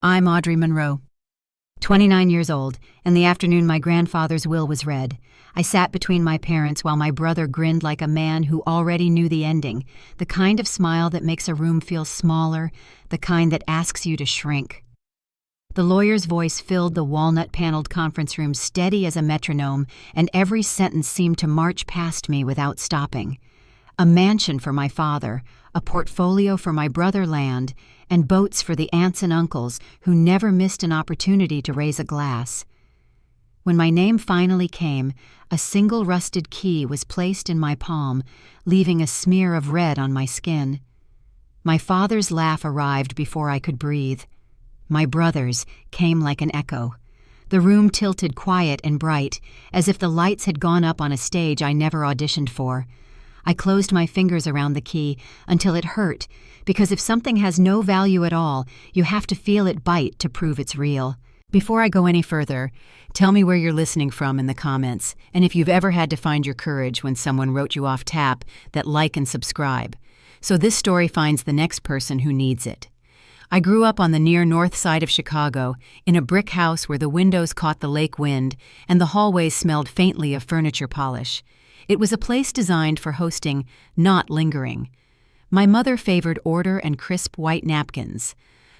I'm Audrey Monroe, 29 years old, and the afternoon my grandfather's will was read. I sat between my parents while my brother grinned like a man who already knew the ending, the kind of smile that makes a room feel smaller, the kind that asks you to shrink. The lawyer's voice filled the walnut-paneled conference room steady as a metronome, and every sentence seemed to march past me without stopping. A mansion for my father, a portfolio for my brother land, and boats for the aunts and uncles who never missed an opportunity to raise a glass. When my name finally came, a single rusted key was placed in my palm, leaving a smear of red on my skin. My father's laugh arrived before I could breathe. My brother's came like an echo. The room tilted quiet and bright, as if the lights had gone up on a stage I never auditioned for. I closed my fingers around the key until it hurt, because if something has no value at all, you have to feel it bite to prove it's real. Before I go any further, tell me where you're listening from in the comments, and if you've ever had to find your courage when someone wrote you off tap, that like and subscribe, so this story finds the next person who needs it. I grew up on the near north side of Chicago, in a brick house where the windows caught the lake wind and the hallways smelled faintly of furniture polish. It was a place designed for hosting, not lingering. My mother favored order and crisp white napkins.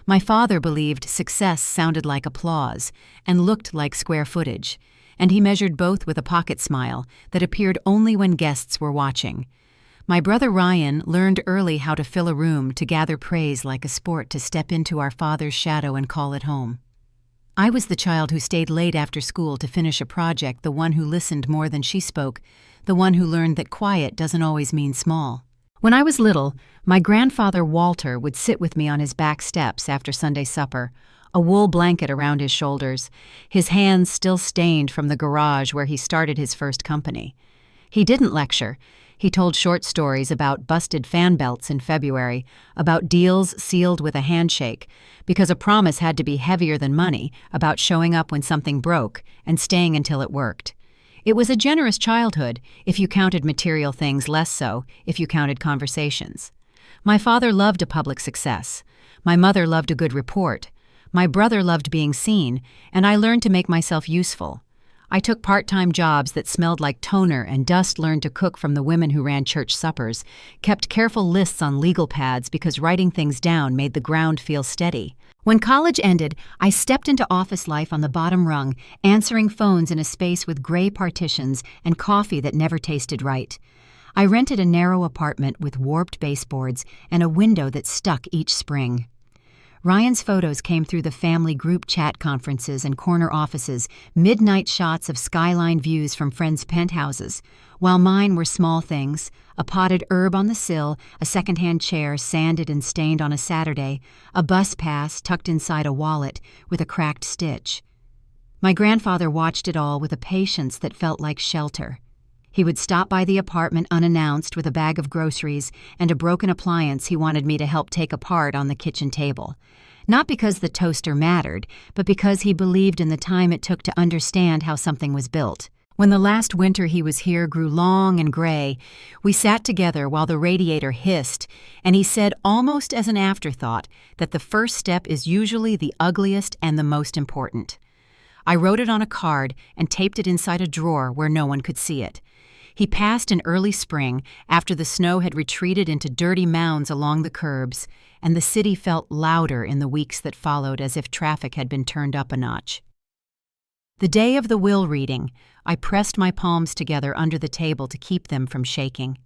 My father believed success sounded like applause and looked like square footage, and he measured both with a pocket smile that appeared only when guests were watching. My brother Ryan learned early how to fill a room to gather praise like a sport to step into our father's shadow and call it home. I was the child who stayed late after school to finish a project, the one who listened more than she spoke, the one who learned that quiet doesn't always mean small. When I was little, my grandfather Walter would sit with me on his back steps after Sunday supper, a wool blanket around his shoulders, his hands still stained from the garage where he started his first company. He didn't lecture. He told short stories about busted fan belts in February, about deals sealed with a handshake, because a promise had to be heavier than money, about showing up when something broke and staying until it worked. It was a generous childhood, if you counted material things, less so if you counted conversations. My father loved a public success. My mother loved a good report. My brother loved being seen, and I learned to make myself useful. I took part-time jobs that smelled like toner and dust, learned to cook from the women who ran church suppers, kept careful lists on legal pads because writing things down made the ground feel steady. When college ended, I stepped into office life on the bottom rung, answering phones in a space with gray partitions and coffee that never tasted right. I rented a narrow apartment with warped baseboards and a window that stuck each spring. Ryan's photos came through the family group chat conferences and corner offices, midnight shots of skyline views from friends' penthouses, while mine were small things, a potted herb on the sill, a second-hand chair sanded and stained on a Saturday, a bus pass tucked inside a wallet with a cracked stitch. My grandfather watched it all with a patience that felt like shelter. He would stop by the apartment unannounced with a bag of groceries and a broken appliance he wanted me to help take apart on the kitchen table. Not because the toaster mattered, but because he believed in the time it took to understand how something was built. When the last winter he was here grew long and gray, we sat together while the radiator hissed, and he said almost as an afterthought that the first step is usually the ugliest and the most important. I wrote it on a card and taped it inside a drawer where no one could see it. He passed in early spring after the snow had retreated into dirty mounds along the curbs, and the city felt louder in the weeks that followed, as if traffic had been turned up a notch. The day of the will reading, I pressed my palms together under the table to keep them from shaking.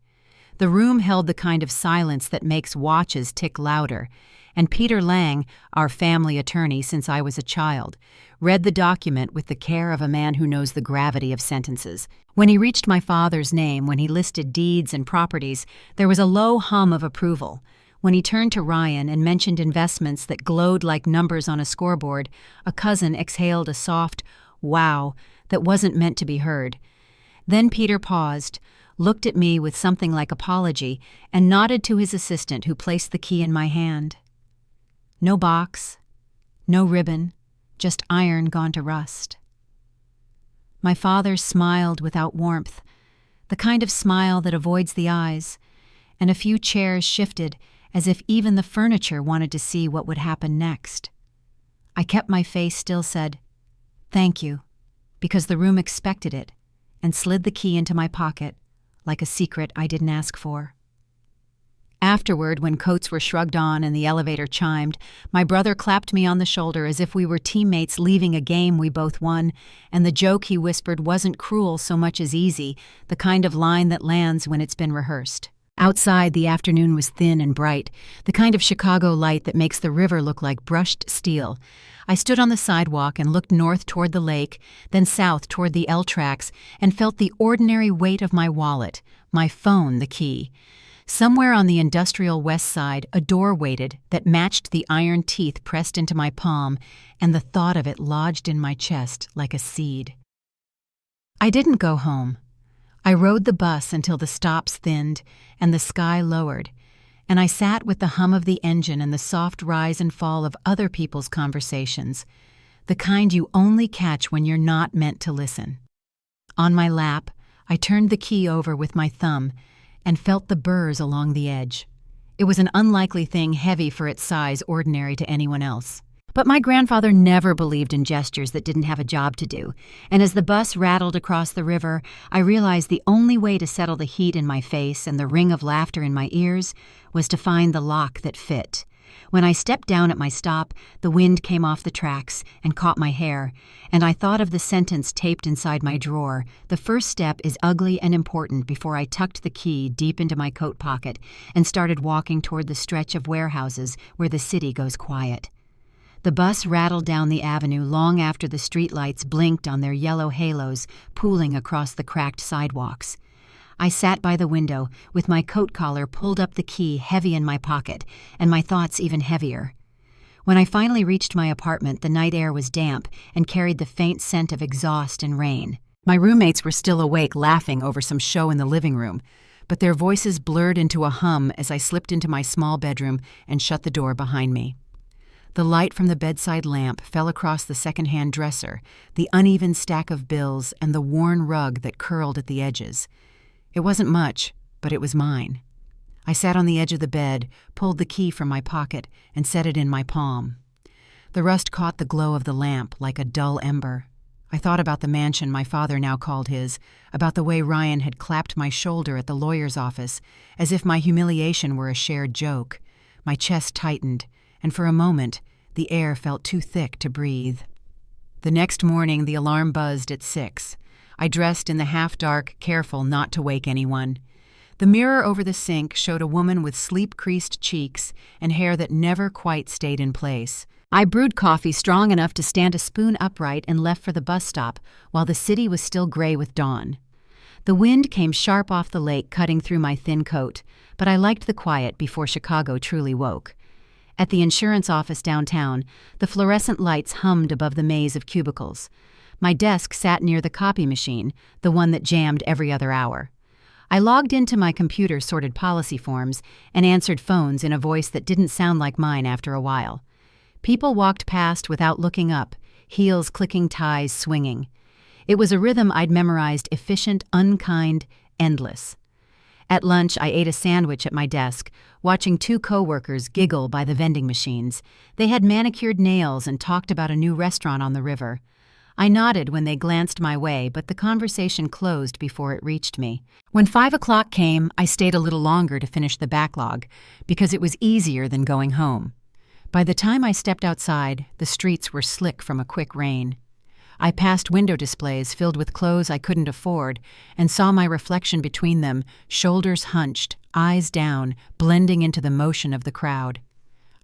The room held the kind of silence that makes watches tick louder, and Peter Lang, our family attorney since I was a child, read the document with the care of a man who knows the gravity of sentences. When he reached my father's name, when he listed deeds and properties, there was a low hum of approval. When he turned to Ryan and mentioned investments that glowed like numbers on a scoreboard, a cousin exhaled a soft wow that wasn't meant to be heard. Then Peter paused, looked at me with something like apology, and nodded to his assistant, who placed the key in my hand. No box, no ribbon, just iron gone to rust. My father smiled without warmth, the kind of smile that avoids the eyes, and a few chairs shifted as if even the furniture wanted to see what would happen next. I kept my face still, said, "Thank you," because the room expected it, and slid the key into my pocket, like a secret I didn't ask for. Afterward, when coats were shrugged on and the elevator chimed, my brother clapped me on the shoulder as if we were teammates leaving a game we both won, and the joke he whispered wasn't cruel so much as easy, the kind of line that lands when it's been rehearsed. Outside, the afternoon was thin and bright, the kind of Chicago light that makes the river look like brushed steel. I stood on the sidewalk and looked north toward the lake, then south toward the L tracks, and felt the ordinary weight of my wallet, my phone the key. Somewhere on the industrial west side, a door waited that matched the iron teeth pressed into my palm, and the thought of it lodged in my chest like a seed. I didn't go home. I rode the bus until the stops thinned and the sky lowered, and I sat with the hum of the engine and the soft rise and fall of other people's conversations, the kind you only catch when you're not meant to listen. On my lap, I turned the key over with my thumb and felt the burrs along the edge. It was an unlikely thing, heavy for its size, ordinary to anyone else. But my grandfather never believed in gestures that didn't have a job to do, and as the bus rattled across the river, I realized the only way to settle the heat in my face and the ring of laughter in my ears was to find the lock that fit. When I stepped down at my stop, the wind came off the tracks and caught my hair, and I thought of the sentence taped inside my drawer: "The first step is ugly and important," before I tucked the key deep into my coat pocket and started walking toward the stretch of warehouses where the city goes quiet. The bus rattled down the avenue long after the streetlights blinked on their yellow halos pooling across the cracked sidewalks. I sat by the window, with my coat collar pulled up, the key heavy in my pocket, and my thoughts even heavier. When I finally reached my apartment, the night air was damp and carried the faint scent of exhaust and rain. My roommates were still awake, laughing over some show in the living room, but their voices blurred into a hum as I slipped into my small bedroom and shut the door behind me. The light from the bedside lamp fell across the second-hand dresser, the uneven stack of bills, and the worn rug that curled at the edges. It wasn't much, but it was mine. I sat on the edge of the bed, pulled the key from my pocket, and set it in my palm. The rust caught the glow of the lamp like a dull ember. I thought about the mansion my father now called his, about the way Ryan had clapped my shoulder at the lawyer's office, as if my humiliation were a shared joke. My chest tightened, and for a moment, the air felt too thick to breathe. The next morning, the alarm buzzed at 6. I dressed in the half-dark, careful not to wake anyone. The mirror over the sink showed a woman with sleep-creased cheeks and hair that never quite stayed in place. I brewed coffee strong enough to stand a spoon upright and left for the bus stop while the city was still gray with dawn. The wind came sharp off the lake, cutting through my thin coat, but I liked the quiet before Chicago truly woke. At the insurance office downtown, the fluorescent lights hummed above the maze of cubicles. My desk sat near the copy machine, the one that jammed every other hour. I logged into my computer, sorted policy forms, and answered phones in a voice that didn't sound like mine after a while. People walked past without looking up, heels clicking, ties swinging. It was a rhythm I'd memorized: efficient, unkind, endless. At lunch, I ate a sandwich at my desk, watching two coworkers giggle by the vending machines. They had manicured nails and talked about a new restaurant on the river. I nodded when they glanced my way, but the conversation closed before it reached me. When 5 o'clock came, I stayed a little longer to finish the backlog, because it was easier than going home. By the time I stepped outside, the streets were slick from a quick rain. I passed window displays filled with clothes I couldn't afford and saw my reflection between them, shoulders hunched, eyes down, blending into the motion of the crowd.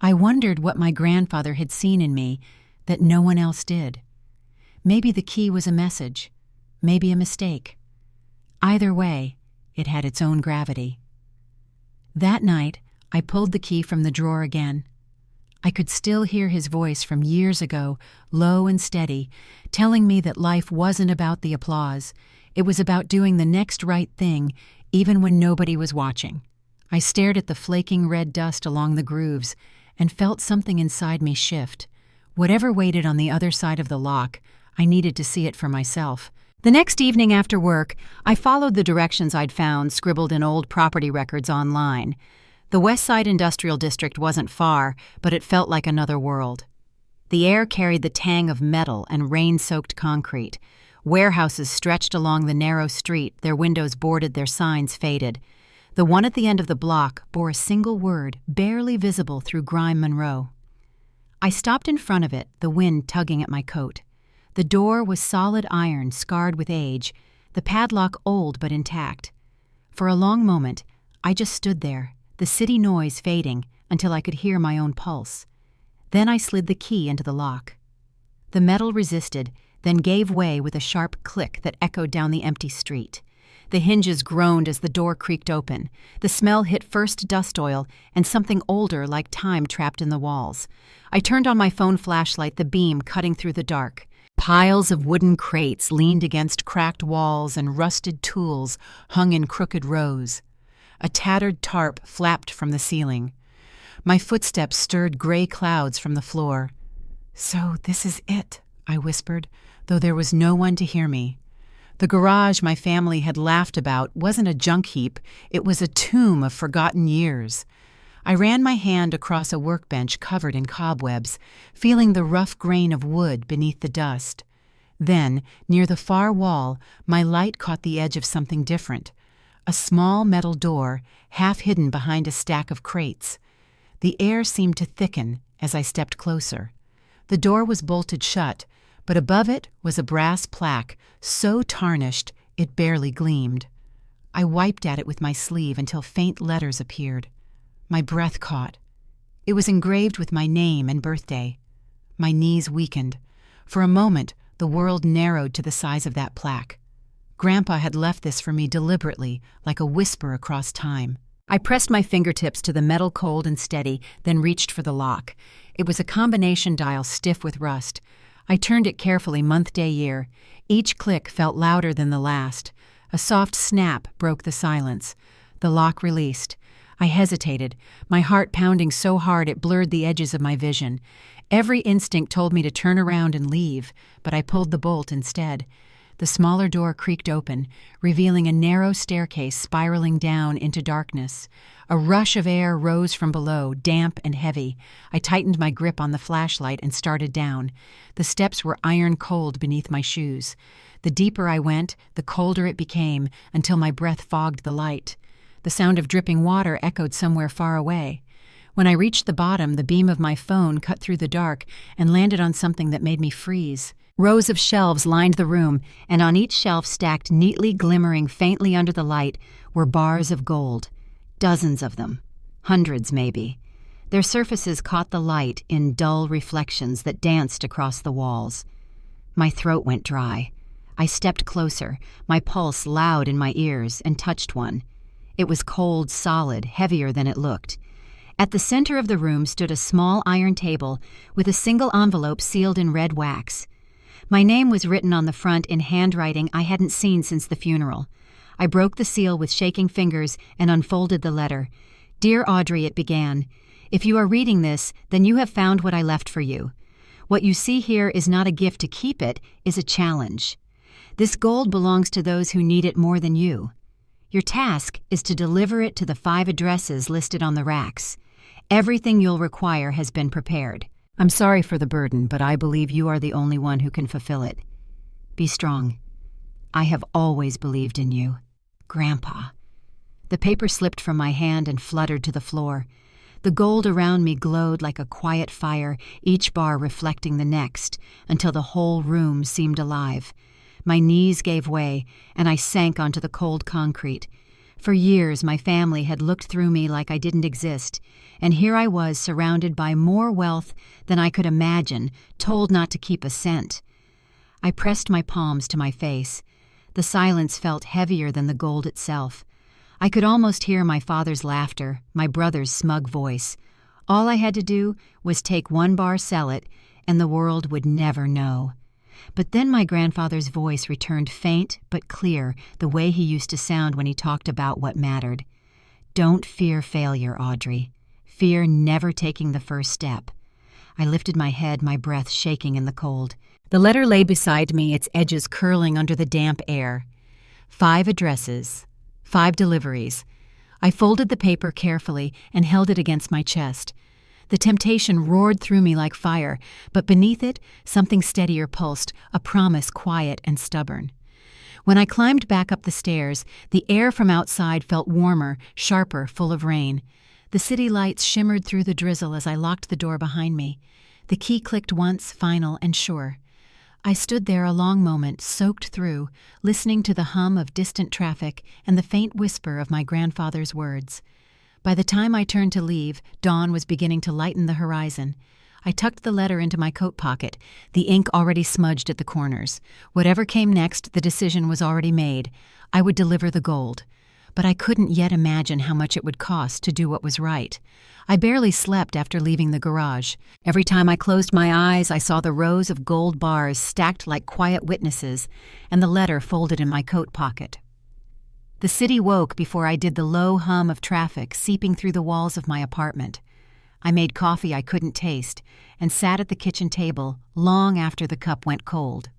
I wondered what my grandfather had seen in me that no one else did. Maybe the key was a message, maybe a mistake. Either way, it had its own gravity. That night, I pulled the key from the drawer again. I could still hear his voice from years ago, low and steady, telling me that life wasn't about the applause. It was about doing the next right thing, even when nobody was watching. I stared at the flaking red dust along the grooves and felt something inside me shift. Whatever waited on the other side of the lock, I needed to see it for myself. The next evening after work, I followed the directions I'd found scribbled in old property records online. The West Side Industrial District wasn't far, but it felt like another world. The air carried the tang of metal and rain-soaked concrete. Warehouses stretched along the narrow street, their windows boarded, their signs faded. The one at the end of the block bore a single word, barely visible through grime Monroe. I stopped in front of it, the wind tugging at my coat. The door was solid iron, scarred with age, the padlock old but intact. For a long moment, I just stood there, the city noise fading until I could hear my own pulse. Then I slid the key into the lock. The metal resisted, then gave way with a sharp click that echoed down the empty street. The hinges groaned as the door creaked open. The smell hit first dust oil and something older like time trapped in the walls. I turned on my phone flashlight, the beam cutting through the dark. Piles of wooden crates leaned against cracked walls and rusted tools hung in crooked rows. A tattered tarp flapped from the ceiling. My footsteps stirred gray clouds from the floor. "So this is it," I whispered, though there was no one to hear me. The garage my family had laughed about wasn't a junk heap, it was a tomb of forgotten years. I ran my hand across a workbench covered in cobwebs, feeling the rough grain of wood beneath the dust. Then, near the far wall, my light caught the edge of something different. A small metal door, half hidden behind a stack of crates. The air seemed to thicken as I stepped closer. The door was bolted shut, but above it was a brass plaque, so tarnished it barely gleamed. I wiped at it with my sleeve until faint letters appeared. My breath caught. It was engraved with my name and birthday. My knees weakened. For a moment, the world narrowed to the size of that plaque. Grandpa had left this for me deliberately, like a whisper across time. I pressed my fingertips to the metal cold and steady, then reached for the lock. It was a combination dial stiff with rust. I turned it carefully, month, day, year. Each click felt louder than the last. A soft snap broke the silence. The lock released. I hesitated, my heart pounding so hard it blurred the edges of my vision. Every instinct told me to turn around and leave, but I pulled the bolt instead. The smaller door creaked open, revealing a narrow staircase spiraling down into darkness. A rush of air rose from below, damp and heavy. I tightened my grip on the flashlight and started down. The steps were iron cold beneath my shoes. The deeper I went, the colder it became, until my breath fogged the light. The sound of dripping water echoed somewhere far away. When I reached the bottom, the beam of my phone cut through the dark and landed on something that made me freeze. Rows of shelves lined the room, and on each shelf, stacked neatly, glimmering faintly under the light, were bars of gold. Dozens of them. Hundreds, maybe. Their surfaces caught the light in dull reflections that danced across the walls. My throat went dry. I stepped closer, my pulse loud in my ears, and touched one. It was cold, solid, heavier than it looked. At the center of the room stood a small iron table with a single envelope sealed in red wax. My name was written on the front in handwriting I hadn't seen since the funeral. I broke the seal with shaking fingers and unfolded the letter. "Dear Audrey," it began, "if you are reading this, then you have found what I left for you. What you see here is not a gift to keep, it is a challenge. This gold belongs to those who need it more than you. Your task is to deliver it to the 5 addresses listed on the racks. Everything you'll require has been prepared. I'm sorry for the burden, but I believe you are the only one who can fulfill it. Be strong. I have always believed in you. Grandpa." The paper slipped from my hand and fluttered to the floor. The gold around me glowed like a quiet fire, each bar reflecting the next, until the whole room seemed alive. My knees gave way, and I sank onto the cold concrete. For years, my family had looked through me like I didn't exist, and here I was surrounded by more wealth than I could imagine, told not to keep a cent. I pressed my palms to my face. The silence felt heavier than the gold itself. I could almost hear my father's laughter, my brother's smug voice. All I had to do was take 1 bar, sell it, and the world would never know. But then my grandfather's voice returned, faint but clear, the way he used to sound when he talked about what mattered. "Don't fear failure, Audrey. Fear never taking the first step." I lifted my head, my breath shaking in the cold. The letter lay beside me, its edges curling under the damp air. 5 addresses, 5 deliveries. I folded the paper carefully and held it against my chest. The temptation roared through me like fire, but beneath it, something steadier pulsed, a promise quiet and stubborn. When I climbed back up the stairs, the air from outside felt warmer, sharper, full of rain. The city lights shimmered through the drizzle as I locked the door behind me. The key clicked once, final and sure. I stood there a long moment, soaked through, listening to the hum of distant traffic and the faint whisper of my grandfather's words. By the time I turned to leave, dawn was beginning to lighten the horizon. I tucked the letter into my coat pocket, the ink already smudged at the corners. Whatever came next, the decision was already made. I would deliver the gold. But I couldn't yet imagine how much it would cost to do what was right. I barely slept after leaving the garage. Every time I closed my eyes, I saw the rows of gold bars stacked like quiet witnesses, and the letter folded in my coat pocket. The city woke before I did the low hum of traffic seeping through the walls of my apartment. I made coffee I couldn't taste and sat at the kitchen table long after the cup went cold.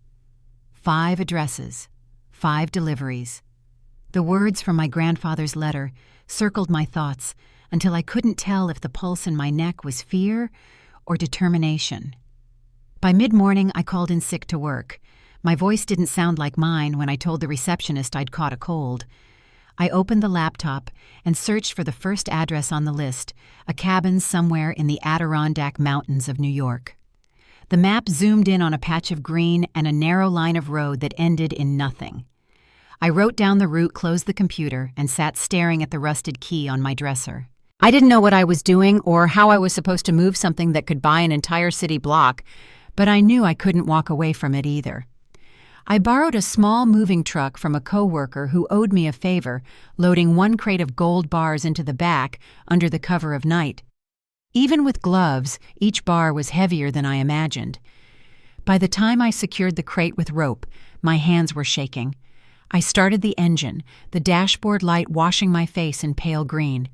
5 addresses, 5 deliveries. The words from my grandfather's letter circled my thoughts until I couldn't tell if the pulse in my neck was fear or determination. By mid-morning, I called in sick to work. My voice didn't sound like mine when I told the receptionist I'd caught a cold. I opened the laptop and searched for the first address on the list, a cabin somewhere in the Adirondack Mountains of New York. The map zoomed in on a patch of green and a narrow line of road that ended in nothing. I wrote down the route, closed the computer, and sat staring at the rusted key on my dresser. I didn't know what I was doing or how I was supposed to move something that could buy an entire city block, but I knew I couldn't walk away from it either. I borrowed a small moving truck from a coworker who owed me a favor, loading 1 crate of gold bars into the back under the cover of night. Even with gloves, each bar was heavier than I imagined. By the time I secured the crate with rope, my hands were shaking. I started the engine, the dashboard light washing my face in pale green.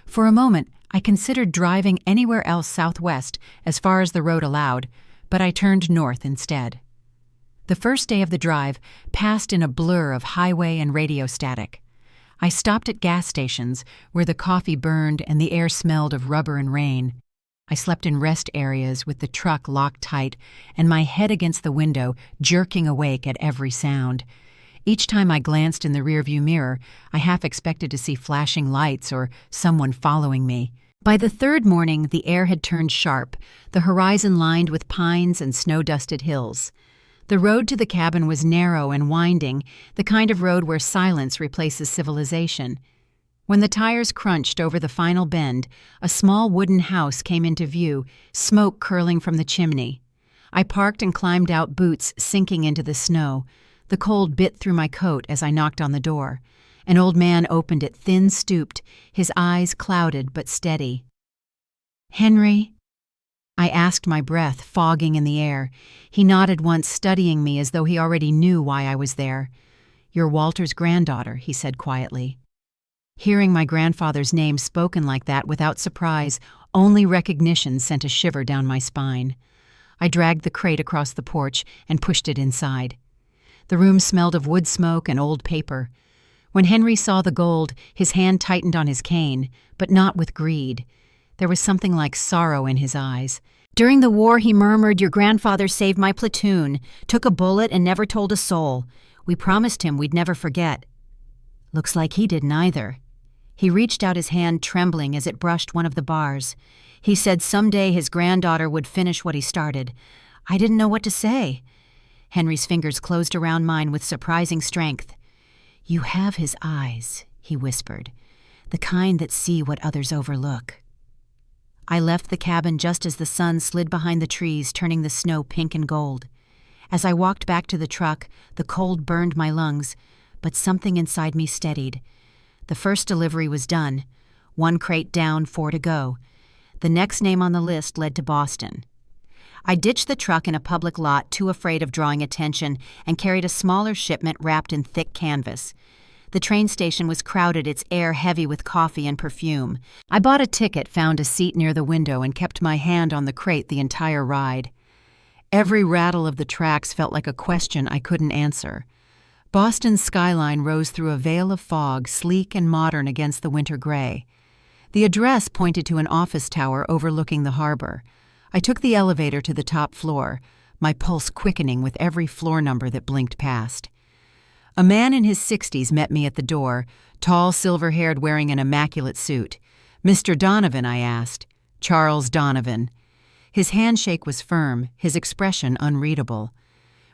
For a moment, I considered driving anywhere else southwest as far as the road allowed, but I turned north instead. The first day of the drive passed in a blur of highway and radio static. I stopped at gas stations where the coffee burned and the air smelled of rubber and rain. I slept in rest areas with the truck locked tight and my head against the window, jerking awake at every sound. Each time I glanced in the rearview mirror, I half expected to see flashing lights or someone following me. By the third morning, the air had turned sharp, the horizon lined with pines and snow-dusted hills. The road to the cabin was narrow and winding, the kind of road where silence replaces civilization. When the tires crunched over the final bend, a small wooden house came into view, smoke curling from the chimney. I parked and climbed out, boots sinking into the snow. The cold bit through my coat as I knocked on the door. An old man opened it, thin-stooped, his eyes clouded but steady. "Henry?" I asked, my breath fogging in the air. He nodded once, studying me as though he already knew why I was there. "You're Walter's granddaughter," he said quietly. Hearing my grandfather's name spoken like that without surprise, only recognition sent a shiver down my spine. I dragged the crate across the porch and pushed it inside. The room smelled of wood smoke and old paper. When Henry saw the gold, his hand tightened on his cane, but not with greed. There was something like sorrow in his eyes. "During the war," he murmured, "your grandfather saved my platoon, took a bullet and never told a soul. We promised him we'd never forget." Looks like he didn't either. He reached out his hand, trembling as it brushed one of the bars. He said someday his granddaughter would finish what he started. I didn't know what to say. Henry's fingers closed around mine with surprising strength. "You have his eyes," he whispered, "the kind that see what others overlook." I left the cabin just as the sun slid behind the trees, turning the snow pink and gold. As I walked back to the truck, the cold burned my lungs, but something inside me steadied. The first delivery was done. 1 crate down, 4 to go. The next name on the list led to Boston. I ditched the truck in a public lot, too afraid of drawing attention, and carried a smaller shipment wrapped in thick canvas. The train station was crowded, its air heavy with coffee and perfume. I bought a ticket, found a seat near the window, and kept my hand on the crate the entire ride. Every rattle of the tracks felt like a question I couldn't answer. Boston's skyline rose through a veil of fog, sleek and modern against the winter gray. The address pointed to an office tower overlooking the harbor. I took the elevator to the top floor, my pulse quickening with every floor number that blinked past. A man in his 60s met me at the door, tall, silver-haired, wearing an immaculate suit. "Mr. Donovan," I asked. "Charles Donovan." His handshake was firm, his expression unreadable.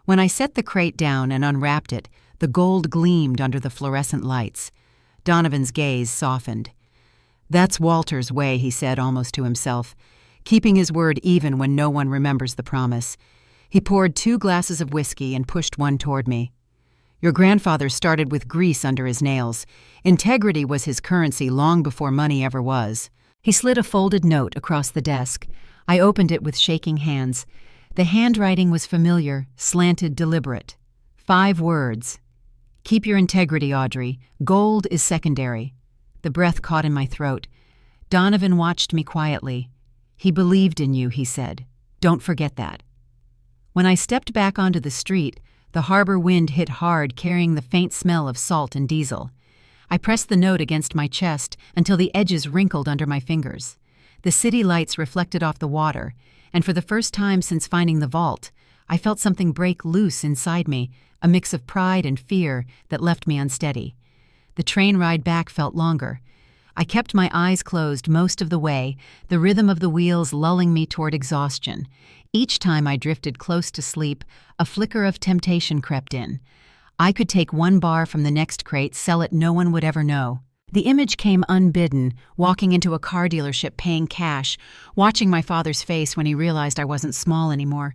When I set the crate down and unwrapped it, the gold gleamed under the fluorescent lights. Donovan's gaze softened. "That's Walter's way," he said almost to himself, keeping his word even when no one remembers the promise. He poured 2 glasses of whiskey and pushed one toward me. "Your grandfather started with grease under his nails. Integrity was his currency long before money ever was." He slid a folded note across the desk. I opened it with shaking hands. The handwriting was familiar, slanted, deliberate. 5 words. "Keep your integrity, Audrey. Gold is secondary." The breath caught in my throat. Donovan watched me quietly. "He believed in you," he said. "Don't forget that." When I stepped back onto the street, the harbor wind hit hard, carrying the faint smell of salt and diesel. I pressed the note against my chest until the edges wrinkled under my fingers. The city lights reflected off the water, and for the first time since finding the vault, I felt something break loose inside me, a mix of pride and fear that left me unsteady. The train ride back felt longer. I kept my eyes closed most of the way, the rhythm of the wheels lulling me toward exhaustion. Each time I drifted close to sleep, a flicker of temptation crept in. I could take 1 bar from the next crate, sell it, no one would ever know. The image came unbidden, walking into a car dealership paying cash, watching my father's face when he realized I wasn't small anymore.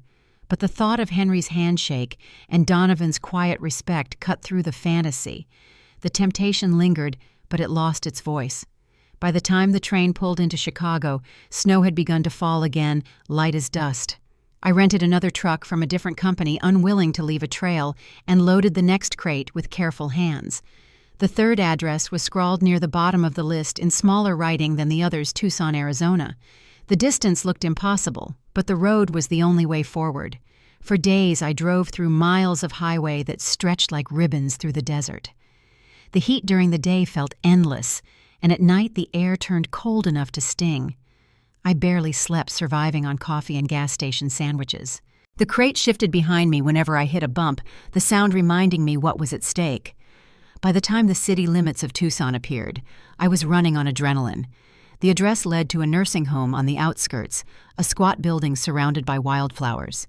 But the thought of Henry's handshake and Donovan's quiet respect cut through the fantasy. The temptation lingered, but it lost its voice. By the time the train pulled into Chicago, snow had begun to fall again, light as dust. I rented another truck from a different company, unwilling to leave a trail, and loaded the next crate with careful hands. The 3rd address was scrawled near the bottom of the list in smaller writing than the others, Tucson, Arizona. The distance looked impossible, but the road was the only way forward. For days I drove through miles of highway that stretched like ribbons through the desert. The heat during the day felt endless, and at night the air turned cold enough to sting. I barely slept, surviving on coffee and gas station sandwiches. The crate shifted behind me whenever I hit a bump, the sound reminding me what was at stake. By the time the city limits of Tucson appeared, I was running on adrenaline. The address led to a nursing home on the outskirts, a squat building surrounded by wildflowers.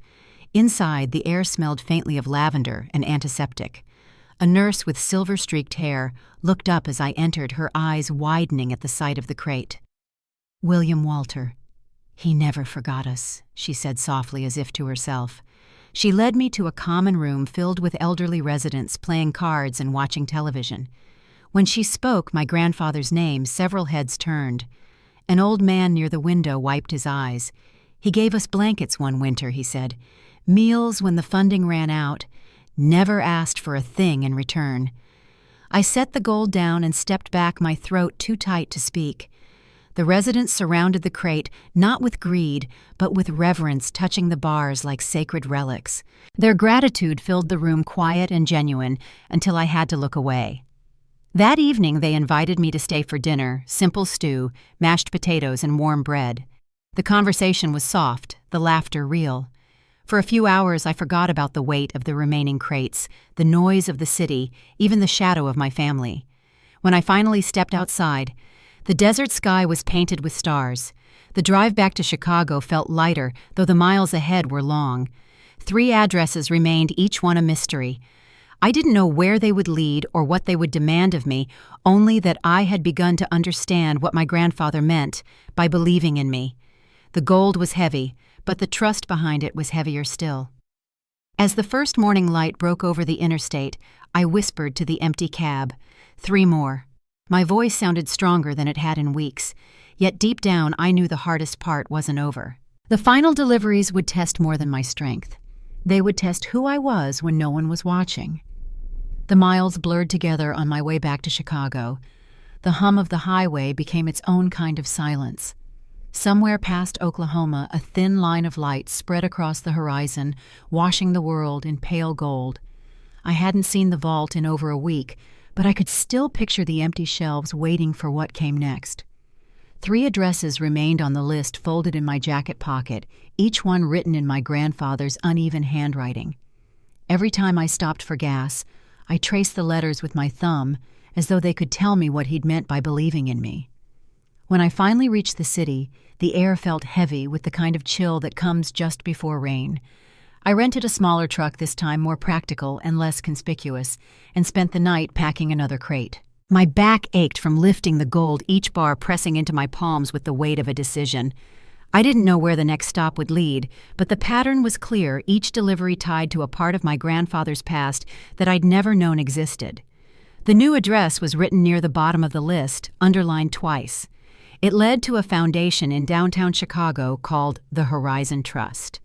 Inside, the air smelled faintly of lavender and antiseptic. A nurse with silver-streaked hair looked up as I entered, her eyes widening at the sight of the crate. "William Walter. He never forgot us," she said softly as if to herself. She led me to a common room filled with elderly residents playing cards and watching television. When she spoke my grandfather's name, several heads turned. An old man near the window wiped his eyes. "He gave us blankets one winter," he said. "Meals when the funding ran out. Never asked for a thing in return." I set the gold down and stepped back, my throat too tight to speak. The residents surrounded the crate, not with greed, but with reverence, touching the bars like sacred relics. Their gratitude filled the room quiet and genuine until I had to look away. That evening they invited me to stay for dinner, simple stew, mashed potatoes, and warm bread. The conversation was soft, the laughter real. For a few hours I forgot about the weight of the remaining crates, the noise of the city, even the shadow of my family. When I finally stepped outside, the desert sky was painted with stars. The drive back to Chicago felt lighter, though the miles ahead were long. 3 addresses remained, each one a mystery. I didn't know where they would lead or what they would demand of me, only that I had begun to understand what my grandfather meant by believing in me. The gold was heavy, but the trust behind it was heavier still. As the first morning light broke over the interstate, I whispered to the empty cab, 3 more. My voice sounded stronger than it had in weeks, yet deep down I knew the hardest part wasn't over. The final deliveries would test more than my strength. They would test who I was when no one was watching. The miles blurred together on my way back to Chicago. The hum of the highway became its own kind of silence. Somewhere past Oklahoma, a thin line of light spread across the horizon, washing the world in pale gold. I hadn't seen the vault in over a week, but I could still picture the empty shelves waiting for what came next. 3 addresses remained on the list folded in my jacket pocket, each one written in my grandfather's uneven handwriting. Every time I stopped for gas, I traced the letters with my thumb, as though they could tell me what he'd meant by believing in me. When I finally reached the city, the air felt heavy with the kind of chill that comes just before rain. I rented a smaller truck this time, more practical and less conspicuous, and spent the night packing another crate. My back ached from lifting the gold, each bar pressing into my palms with the weight of a decision. I didn't know where the next stop would lead, but the pattern was clear, each delivery tied to a part of my grandfather's past that I'd never known existed. The new address was written near the bottom of the list, underlined twice. It led to a foundation in downtown Chicago called the Horizon Trust.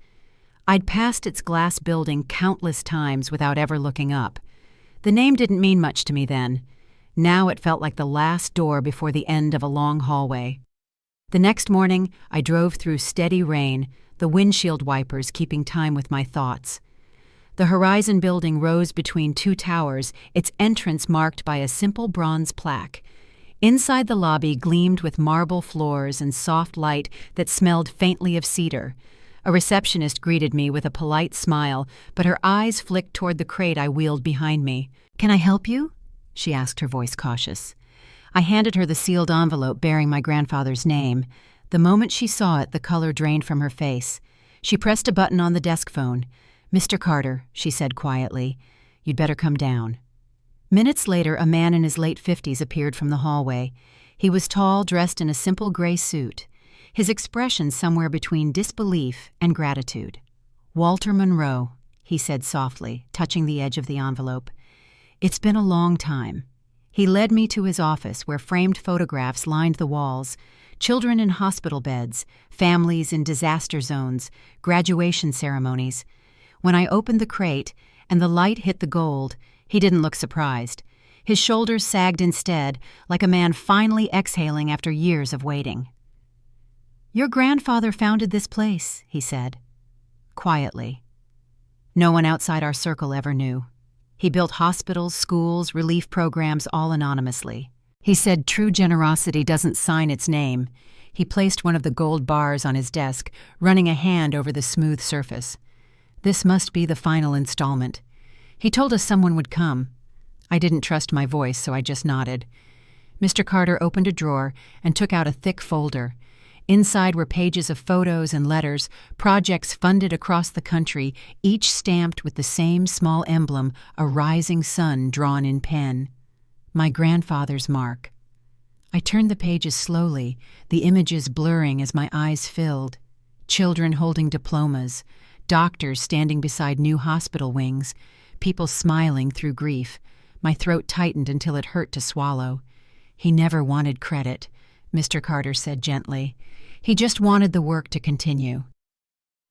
I'd passed its glass building countless times without ever looking up. The name didn't mean much to me then. Now it felt like the last door before the end of a long hallway. The next morning, I drove through steady rain, the windshield wipers keeping time with my thoughts. The Horizon building rose between 2 towers, its entrance marked by a simple bronze plaque. Inside the lobby gleamed with marble floors and soft light that smelled faintly of cedar. A receptionist greeted me with a polite smile, but her eyes flicked toward the crate I wheeled behind me. "Can I help you?" she asked, her voice cautious. I handed her the sealed envelope bearing my grandfather's name. The moment she saw it, the color drained from her face. She pressed a button on the desk phone. "Mr. Carter," she said quietly, "you'd better come down." Minutes later, a man in his late 50s appeared from the hallway. He was tall, dressed in a simple gray suit, his expression somewhere between disbelief and gratitude. "Walter Monroe," he said softly, touching the edge of the envelope. "It's been a long time." He led me to his office, where framed photographs lined the walls, children in hospital beds, families in disaster zones, graduation ceremonies. When I opened the crate and the light hit the gold, he didn't look surprised. His shoulders sagged instead, like a man finally exhaling after years of waiting. "Your grandfather founded this place," he said, quietly. No one outside our circle ever knew. He built hospitals, schools, relief programs, all anonymously. He said true generosity doesn't sign its name. He placed one of the gold bars on his desk, running a hand over the smooth surface. "This must be the final installment. He told us someone would come." I didn't trust my voice, so I just nodded. Mr. Carter opened a drawer and took out a thick folder. Inside were pages of photos and letters, projects funded across the country, each stamped with the same small emblem, a rising sun drawn in pen. My grandfather's mark. I turned the pages slowly, the images blurring as my eyes filled. Children holding diplomas, doctors standing beside new hospital wings, people smiling through grief. My throat tightened until it hurt to swallow. "He never wanted credit," Mr. Carter said gently. "He just wanted the work to continue."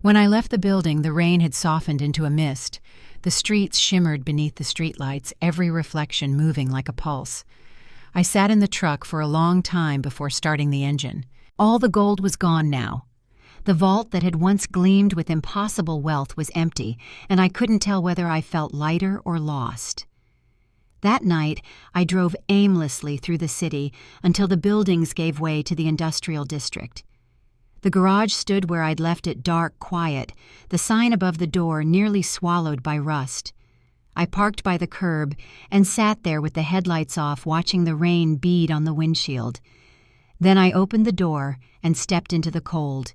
When I left the building, the rain had softened into a mist. The streets shimmered beneath the streetlights, every reflection moving like a pulse. I sat in the truck for a long time before starting the engine. All the gold was gone now. The vault that had once gleamed with impossible wealth was empty, and I couldn't tell whether I felt lighter or lost. That night, I drove aimlessly through the city until the buildings gave way to the industrial district. The garage stood where I'd left it dark, quiet, the sign above the door nearly swallowed by rust. I parked by the curb and sat there with the headlights off, watching the rain bead on the windshield. Then I opened the door and stepped into the cold.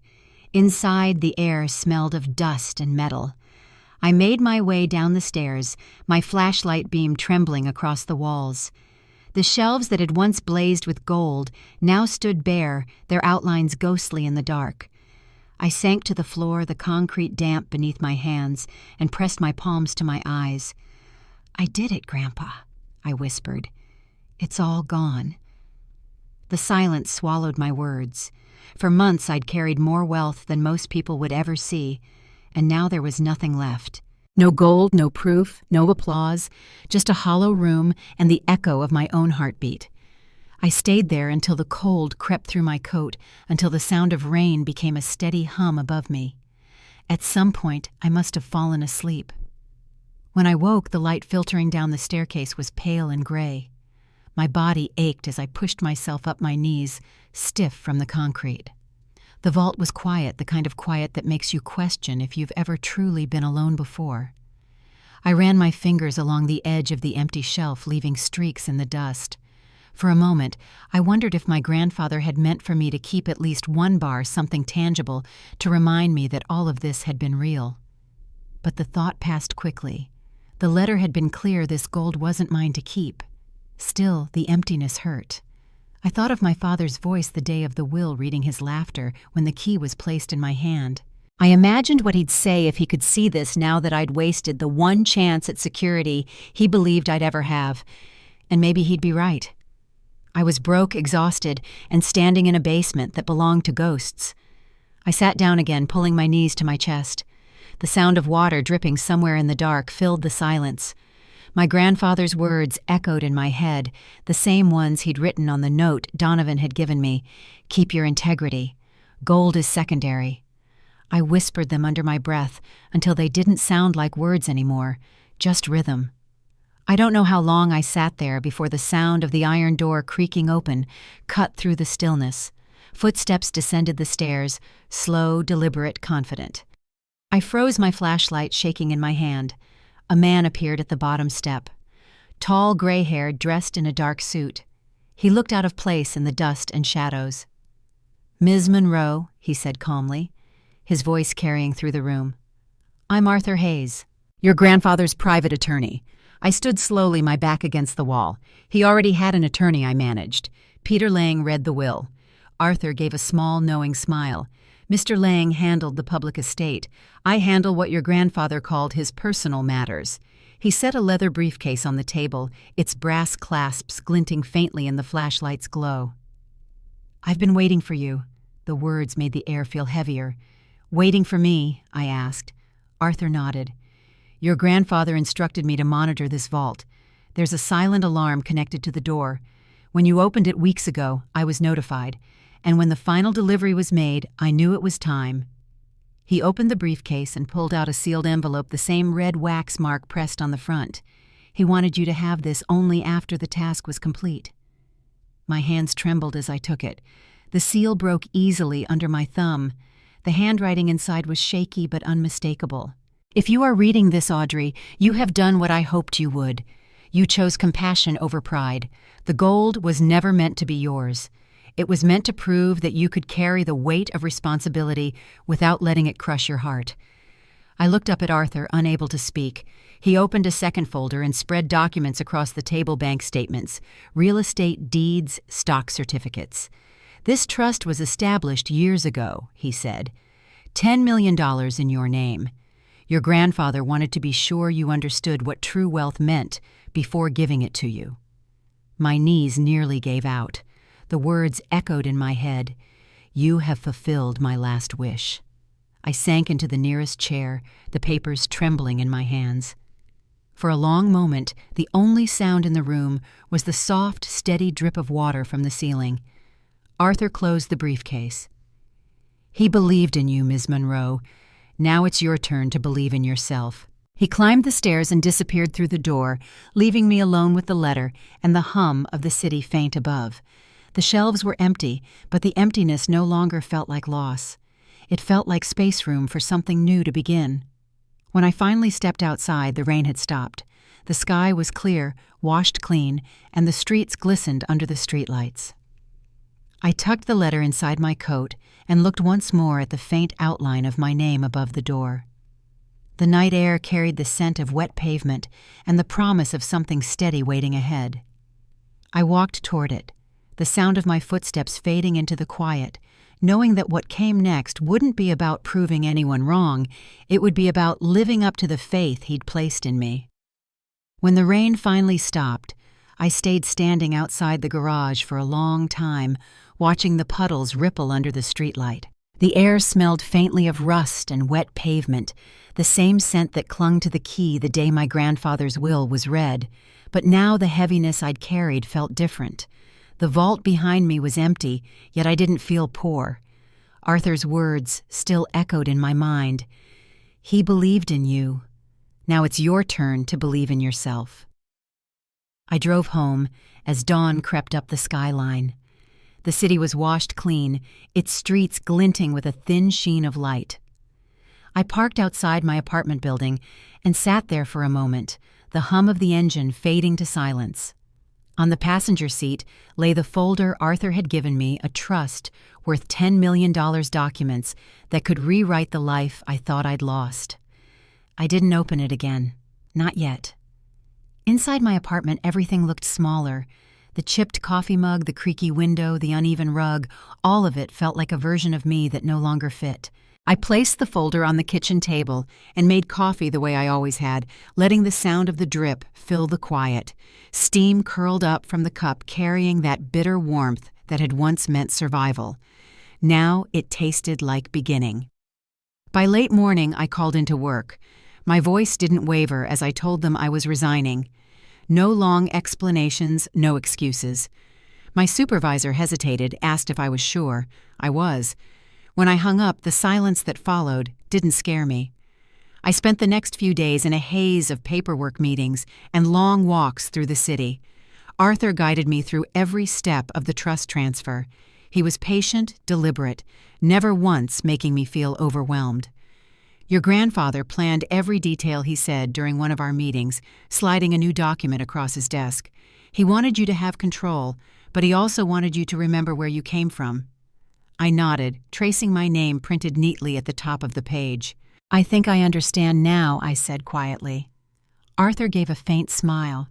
Inside, the air smelled of dust and metal. I made my way down the stairs, my flashlight beam trembling across the walls. The shelves that had once blazed with gold now stood bare, their outlines ghostly in the dark. I sank to the floor, the concrete damp beneath my hands, and pressed my palms to my eyes. "I did it, Grandpa," I whispered. "It's all gone." The silence swallowed my words. For months I'd carried more wealth than most people would ever see, and now there was nothing left. No gold, no proof, no applause, just a hollow room and the echo of my own heartbeat. I stayed there until the cold crept through my coat, until the sound of rain became a steady hum above me. At some point, I must have fallen asleep. When I woke, the light filtering down the staircase was pale and gray. My body ached as I pushed myself up my knees, stiff from the concrete. The vault was quiet, the kind of quiet that makes you question if you've ever truly been alone before. I ran my fingers along the edge of the empty shelf, leaving streaks in the dust. For a moment, I wondered if my grandfather had meant for me to keep at least one bar, something tangible, to remind me that all of this had been real. But the thought passed quickly. The letter had been clear this gold wasn't mine to keep. Still, the emptiness hurt. I thought of my father's voice the day of the will, reading his laughter when the key was placed in my hand. I imagined what he'd say if he could see this now that I'd wasted the one chance at security he believed I'd ever have. And maybe he'd be right. I was broke, exhausted, and standing in a basement that belonged to ghosts. I sat down again, pulling my knees to my chest. The sound of water dripping somewhere in the dark filled the silence. My grandfather's words echoed in my head, the same ones he'd written on the note Donovan had given me. Keep your integrity. Gold is secondary. I whispered them under my breath until they didn't sound like words anymore, just rhythm. I don't know how long I sat there before the sound of the iron door creaking open cut through the stillness. Footsteps descended the stairs, slow, deliberate, confident. I froze, my flashlight shaking in my hand. A man appeared at the bottom step. Tall, gray-haired, dressed in a dark suit. He looked out of place in the dust and shadows. "Ms. Monroe," he said calmly, his voice carrying through the room. "I'm Arthur Hayes, your grandfather's private attorney." I stood slowly, my back against the wall. He already had an attorney I managed. Peter Lang read the will. Arthur gave a small, knowing smile. "Mr. Lang handled the public estate. I handle what your grandfather called his personal matters." He set a leather briefcase on the table, its brass clasps glinting faintly in the flashlight's glow. "I've been waiting for you." The words made the air feel heavier. "Waiting for me?" I asked. Arthur nodded. "Your grandfather instructed me to monitor this vault. There's a silent alarm connected to the door. When you opened it weeks ago, I was notified. And when the final delivery was made, I knew it was time." He opened the briefcase and pulled out a sealed envelope, the same red wax mark pressed on the front. "He wanted you to have this only after the task was complete." My hands trembled as I took it. The seal broke easily under my thumb. The handwriting inside was shaky but unmistakable. "If you are reading this, Audrey, you have done what I hoped you would. You chose compassion over pride. The gold was never meant to be yours. It was meant to prove that you could carry the weight of responsibility without letting it crush your heart." I looked up at Arthur, unable to speak. He opened a second folder and spread documents across the table: bank statements, real estate deeds, stock certificates. "This trust was established years ago," he said. $10 million in your name. Your grandfather wanted to be sure you understood what true wealth meant before giving it to you." My knees nearly gave out. The words echoed in my head. "You have fulfilled my last wish." I sank into the nearest chair, the papers trembling in my hands. For a long moment, the only sound in the room was the soft, steady drip of water from the ceiling. Arthur closed the briefcase. "He believed in you, Ms. Monroe. Now it's your turn to believe in yourself." He climbed the stairs and disappeared through the door, leaving me alone with the letter and the hum of the city faint above. The shelves were empty, but the emptiness no longer felt like loss. It felt like space room for something new to begin. When I finally stepped outside, the rain had stopped. The sky was clear, washed clean, and the streets glistened under the streetlights. I tucked the letter inside my coat and looked once more at the faint outline of my name above the door. The night air carried the scent of wet pavement and the promise of something steady waiting ahead. I walked toward it, the sound of my footsteps fading into the quiet, knowing that what came next wouldn't be about proving anyone wrong, it would be about living up to the faith he'd placed in me. When the rain finally stopped, I stayed standing outside the garage for a long time, watching the puddles ripple under the streetlight. The air smelled faintly of rust and wet pavement, the same scent that clung to the key the day my grandfather's will was read, but now the heaviness I'd carried felt different. The vault behind me was empty, yet I didn't feel poor. Arthur's words still echoed in my mind. "He believed in you. Now it's your turn to believe in yourself." I drove home as dawn crept up the skyline. The city was washed clean, its streets glinting with a thin sheen of light. I parked outside my apartment building and sat there for a moment, the hum of the engine fading to silence. On the passenger seat lay the folder Arthur had given me, a trust worth $10 million documents that could rewrite the life I thought I'd lost. I didn't open it again. Not yet. Inside my apartment, everything looked smaller. The chipped coffee mug, the creaky window, the uneven rug, all of it felt like a version of me that no longer fit. I placed the folder on the kitchen table and made coffee the way I always had, letting the sound of the drip fill the quiet. Steam curled up from the cup, carrying that bitter warmth that had once meant survival. Now it tasted like beginning. By late morning, I called into work. My voice didn't waver as I told them I was resigning. No long explanations, no excuses. My supervisor hesitated, asked if I was sure. I was. When I hung up, the silence that followed didn't scare me. I spent the next few days in a haze of paperwork meetings and long walks through the city. Arthur guided me through every step of the trust transfer. He was patient, deliberate, never once making me feel overwhelmed. Your grandfather planned every detail, he said during one of our meetings, sliding a new document across his desk. He wanted you to have control, but he also wanted you to remember where you came from. I nodded, tracing my name printed neatly at the top of the page. I think I understand now, I said quietly. Arthur gave a faint smile.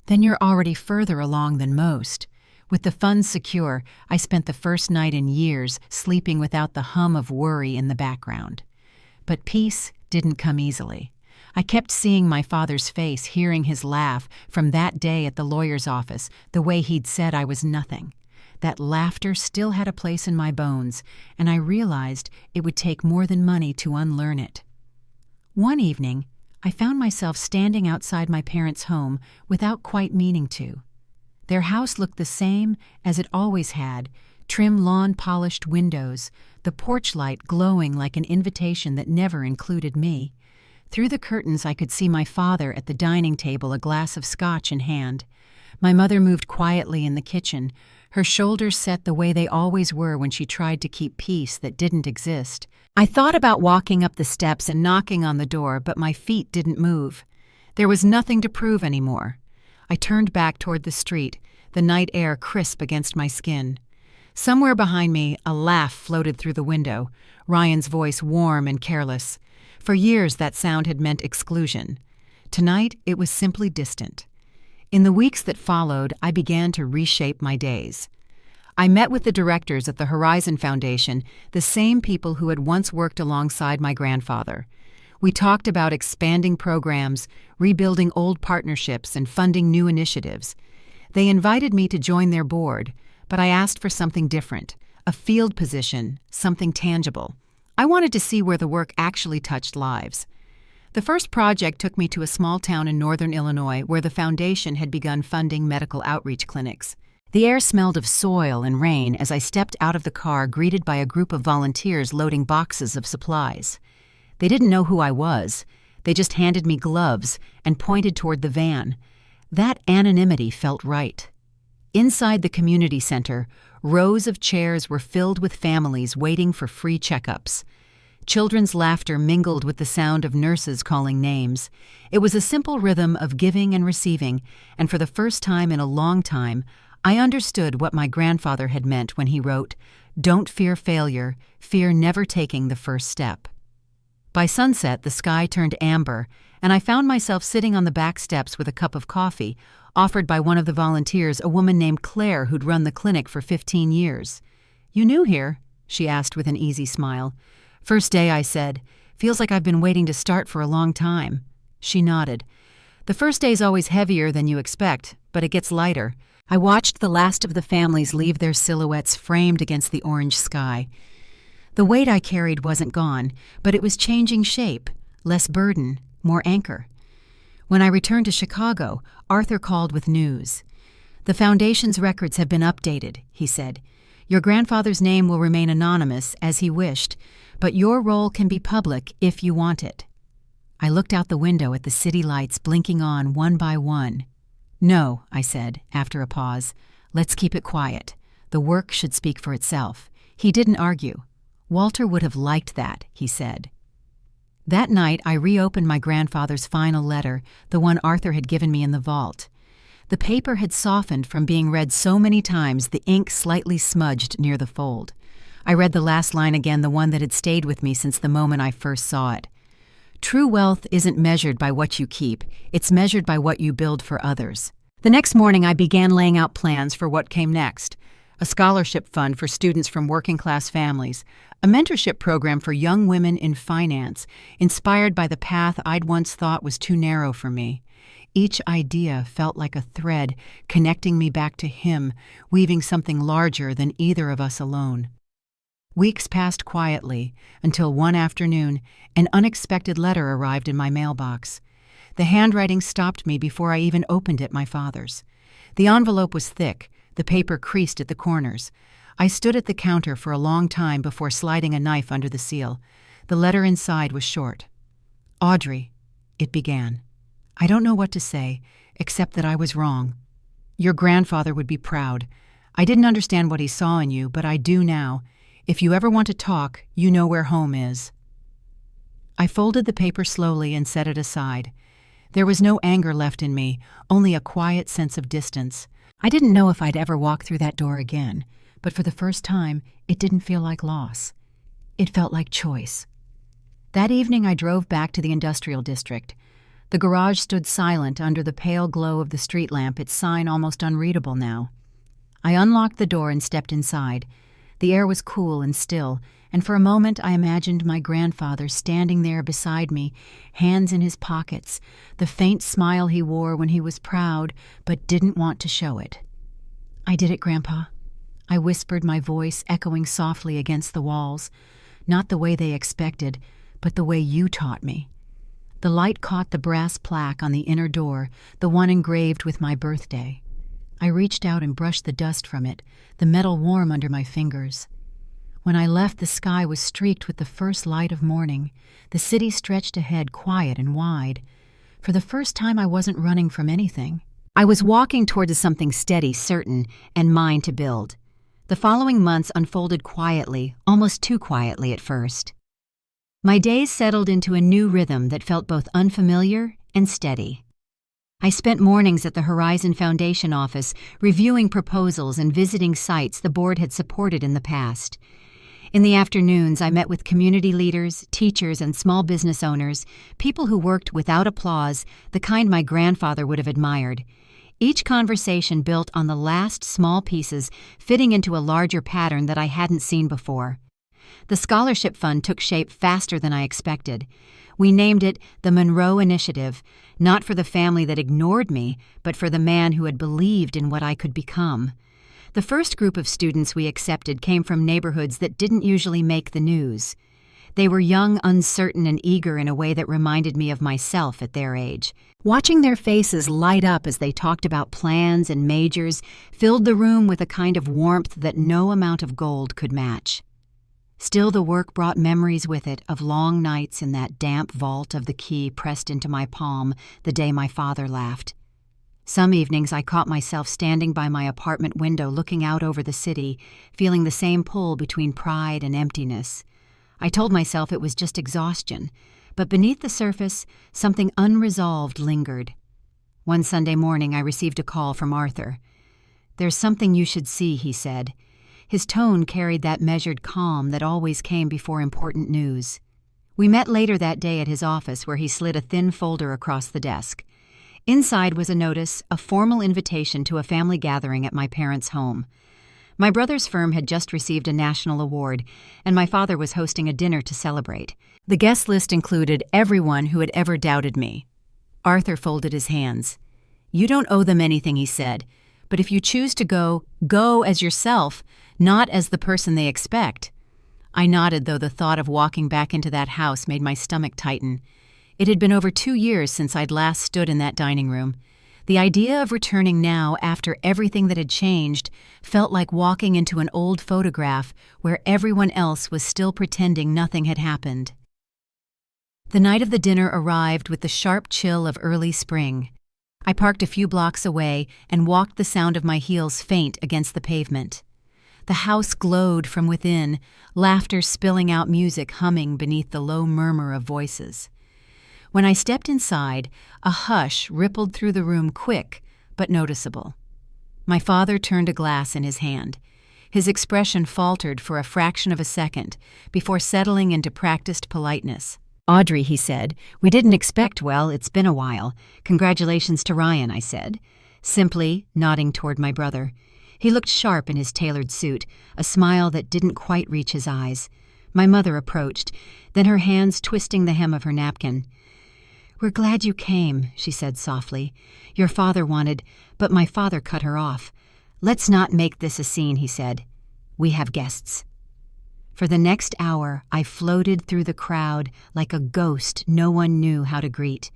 Then you're already further along than most. With the funds secure, I spent the first night in years sleeping without the hum of worry in the background. But peace didn't come easily. I kept seeing my father's face, hearing his laugh from that day at the lawyer's office, the way he'd said I was nothing. That laughter still had a place in my bones, and I realized it would take more than money to unlearn it. One evening, I found myself standing outside my parents' home without quite meaning to. Their house looked the same as it always had, trim lawn-polished windows, the porch light glowing like an invitation that never included me. Through the curtains I could see my father at the dining table, a glass of scotch in hand. My mother moved quietly in the kitchen, her shoulders set the way they always were when she tried to keep peace that didn't exist. I thought about walking up the steps and knocking on the door, but my feet didn't move. There was nothing to prove anymore. I turned back toward the street, the night air crisp against my skin. Somewhere behind me, a laugh floated through the window, Ryan's voice warm and careless. For years, that sound had meant exclusion. Tonight, it was simply distant. In the weeks that followed, I began to reshape my days. I met with the directors at the Horizon Foundation, the same people who had once worked alongside my grandfather. We talked about expanding programs, rebuilding old partnerships, and funding new initiatives. They invited me to join their board, but I asked for something different, a field position, something tangible. I wanted to see where the work actually touched lives. The first project took me to a small town in northern Illinois where the foundation had begun funding medical outreach clinics. The air smelled of soil and rain as I stepped out of the car, greeted by a group of volunteers loading boxes of supplies. They didn't know who I was. They just handed me gloves and pointed toward the van. That anonymity felt right. Inside the community center, rows of chairs were filled with families waiting for free checkups. Children's laughter mingled with the sound of nurses calling names. It was a simple rhythm of giving and receiving, and for the first time in a long time, I understood what my grandfather had meant when he wrote, "Don't fear failure, fear never taking the first step." By sunset, the sky turned amber, and I found myself sitting on the back steps with a cup of coffee, offered by one of the volunteers, a woman named Claire who'd run the clinic for 15 years. "You new here?" she asked with an easy smile. "First day," I said. "Feels like I've been waiting to start for a long time." She nodded. "The first day's always heavier than you expect, but it gets lighter." I watched the last of the families leave their silhouettes framed against the orange sky. The weight I carried wasn't gone, but it was changing shape, less burden, more anchor. When I returned to Chicago, Arthur called with news. "The Foundation's records have been updated," he said. "Your grandfather's name will remain anonymous, as he wished, but your role can be public if you want it." I looked out the window at the city lights blinking on one by one. "No," I said, after a pause. "Let's keep it quiet. The work should speak for itself." He didn't argue. "Walter would have liked that," he said. That night, I reopened my grandfather's final letter, the one Arthur had given me in the vault. The paper had softened from being read so many times, the ink slightly smudged near the fold. I read the last line again, the one that had stayed with me since the moment I first saw it. "True wealth isn't measured by what you keep, it's measured by what you build for others." The next morning, I began laying out plans for what came next. A scholarship fund for students from working-class families, a mentorship program for young women in finance, inspired by the path I'd once thought was too narrow for me. Each idea felt like a thread connecting me back to him, weaving something larger than either of us alone. Weeks passed quietly until one afternoon, an unexpected letter arrived in my mailbox. The handwriting stopped me before I even opened it, my father's. The envelope was thick, the paper creased at the corners. I stood at the counter for a long time before sliding a knife under the seal. The letter inside was short. "Audrey," it began. "I don't know what to say, except that I was wrong. Your grandfather would be proud. I didn't understand what he saw in you, but I do now. If you ever want to talk, you know where home is." I folded the paper slowly and set it aside. There was no anger left in me, only a quiet sense of distance. I didn't know if I'd ever walk through that door again, but for the first time, it didn't feel like loss. It felt like choice. That evening, I drove back to the industrial district. The garage stood silent under the pale glow of the street lamp, its sign almost unreadable now. I unlocked the door and stepped inside. The air was cool and still, and for a moment I imagined my grandfather standing there beside me, hands in his pockets, the faint smile he wore when he was proud but didn't want to show it. "I did it, Grandpa," I whispered, my voice echoing softly against the walls. "Not the way they expected, but the way you taught me." The light caught the brass plaque on the inner door, the one engraved with my birthday. I reached out and brushed the dust from it, the metal warm under my fingers. When I left, the sky was streaked with the first light of morning. The city stretched ahead, quiet and wide. For the first time, I wasn't running from anything. I was walking towards something steady, certain, and mine to build. The following months unfolded quietly, almost too quietly at first. My days settled into a new rhythm that felt both unfamiliar and steady. I spent mornings at the Horizon Foundation office, reviewing proposals and visiting sites the board had supported in the past. In the afternoons, I met with community leaders, teachers, and small business owners, people who worked without applause, the kind my grandfather would have admired. Each conversation built on the last small pieces, fitting into a larger pattern that I hadn't seen before. The scholarship fund took shape faster than I expected. We named it the Monroe Initiative, not for the family that ignored me, but for the man who had believed in what I could become. The first group of students we accepted came from neighborhoods that didn't usually make the news. They were young, uncertain, and eager in a way that reminded me of myself at their age. Watching their faces light up as they talked about plans and majors filled the room with a kind of warmth that no amount of gold could match. Still, the work brought memories with it of long nights in that damp vault of the key pressed into my palm the day my father laughed. Some evenings I caught myself standing by my apartment window looking out over the city, feeling the same pull between pride and emptiness. I told myself it was just exhaustion, but beneath the surface, something unresolved lingered. One Sunday morning I received a call from Arthur. "There's something you should see," he said. His tone carried that measured calm that always came before important news. We met later that day at his office, where he slid a thin folder across the desk. Inside was a notice, a formal invitation to a family gathering at my parents' home. My brother's firm had just received a national award, and my father was hosting a dinner to celebrate. The guest list included everyone who had ever doubted me. Arthur folded his hands. "You don't owe them anything," he said. "But if you choose to go, go as yourself, not as the person they expect." I nodded, though the thought of walking back into that house made my stomach tighten. It had been over 2 years since I'd last stood in that dining room. The idea of returning now, after everything that had changed, felt like walking into an old photograph where everyone else was still pretending nothing had happened. The night of the dinner arrived with the sharp chill of early spring. I parked a few blocks away and walked the sound of my heels faint against the pavement. The house glowed from within, laughter spilling out, music humming beneath the low murmur of voices. When I stepped inside, a hush rippled through the room, quick but noticeable. My father turned a glass in his hand. His expression faltered for a fraction of a second before settling into practiced politeness. "Audrey," he said, "we didn't expect, well, it's been a while. Congratulations to Ryan," I said, simply nodding toward my brother. He looked sharp in his tailored suit, a smile that didn't quite reach his eyes. My mother approached, then her hands twisting the hem of her napkin. "We're glad you came," she said softly. "Your father wanted, but my father cut her off. Let's not make this a scene," he said. "We have guests." For the next hour, I floated through the crowd like a ghost no one knew how to greet.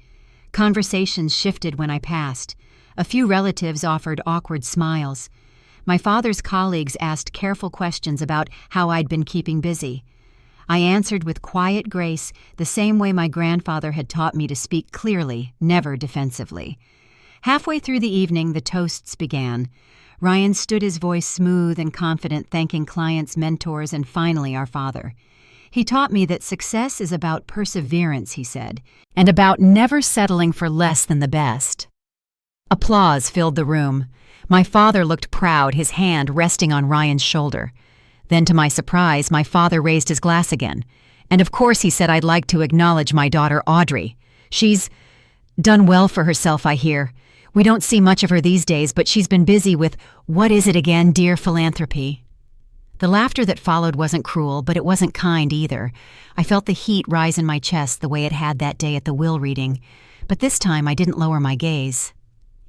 Conversations shifted when I passed. A few relatives offered awkward smiles. My father's colleagues asked careful questions about how I'd been keeping busy. I answered with quiet grace, the same way my grandfather had taught me to speak clearly, never defensively. Halfway through the evening, the toasts began. Ryan stood, his voice smooth and confident, thanking clients, mentors, and finally our father. He taught me that success is about perseverance, he said, and about never settling for less than the best. Applause filled the room. My father looked proud, his hand resting on Ryan's shoulder. Then, to my surprise, my father raised his glass again. And of course he said, "I'd like to acknowledge my daughter, Audrey. She's done well for herself, I hear. We don't see much of her these days, but she's been busy with, what is it again, dear philanthropy." The laughter that followed wasn't cruel, but it wasn't kind either. I felt the heat rise in my chest the way it had that day at the will reading. But this time I didn't lower my gaze.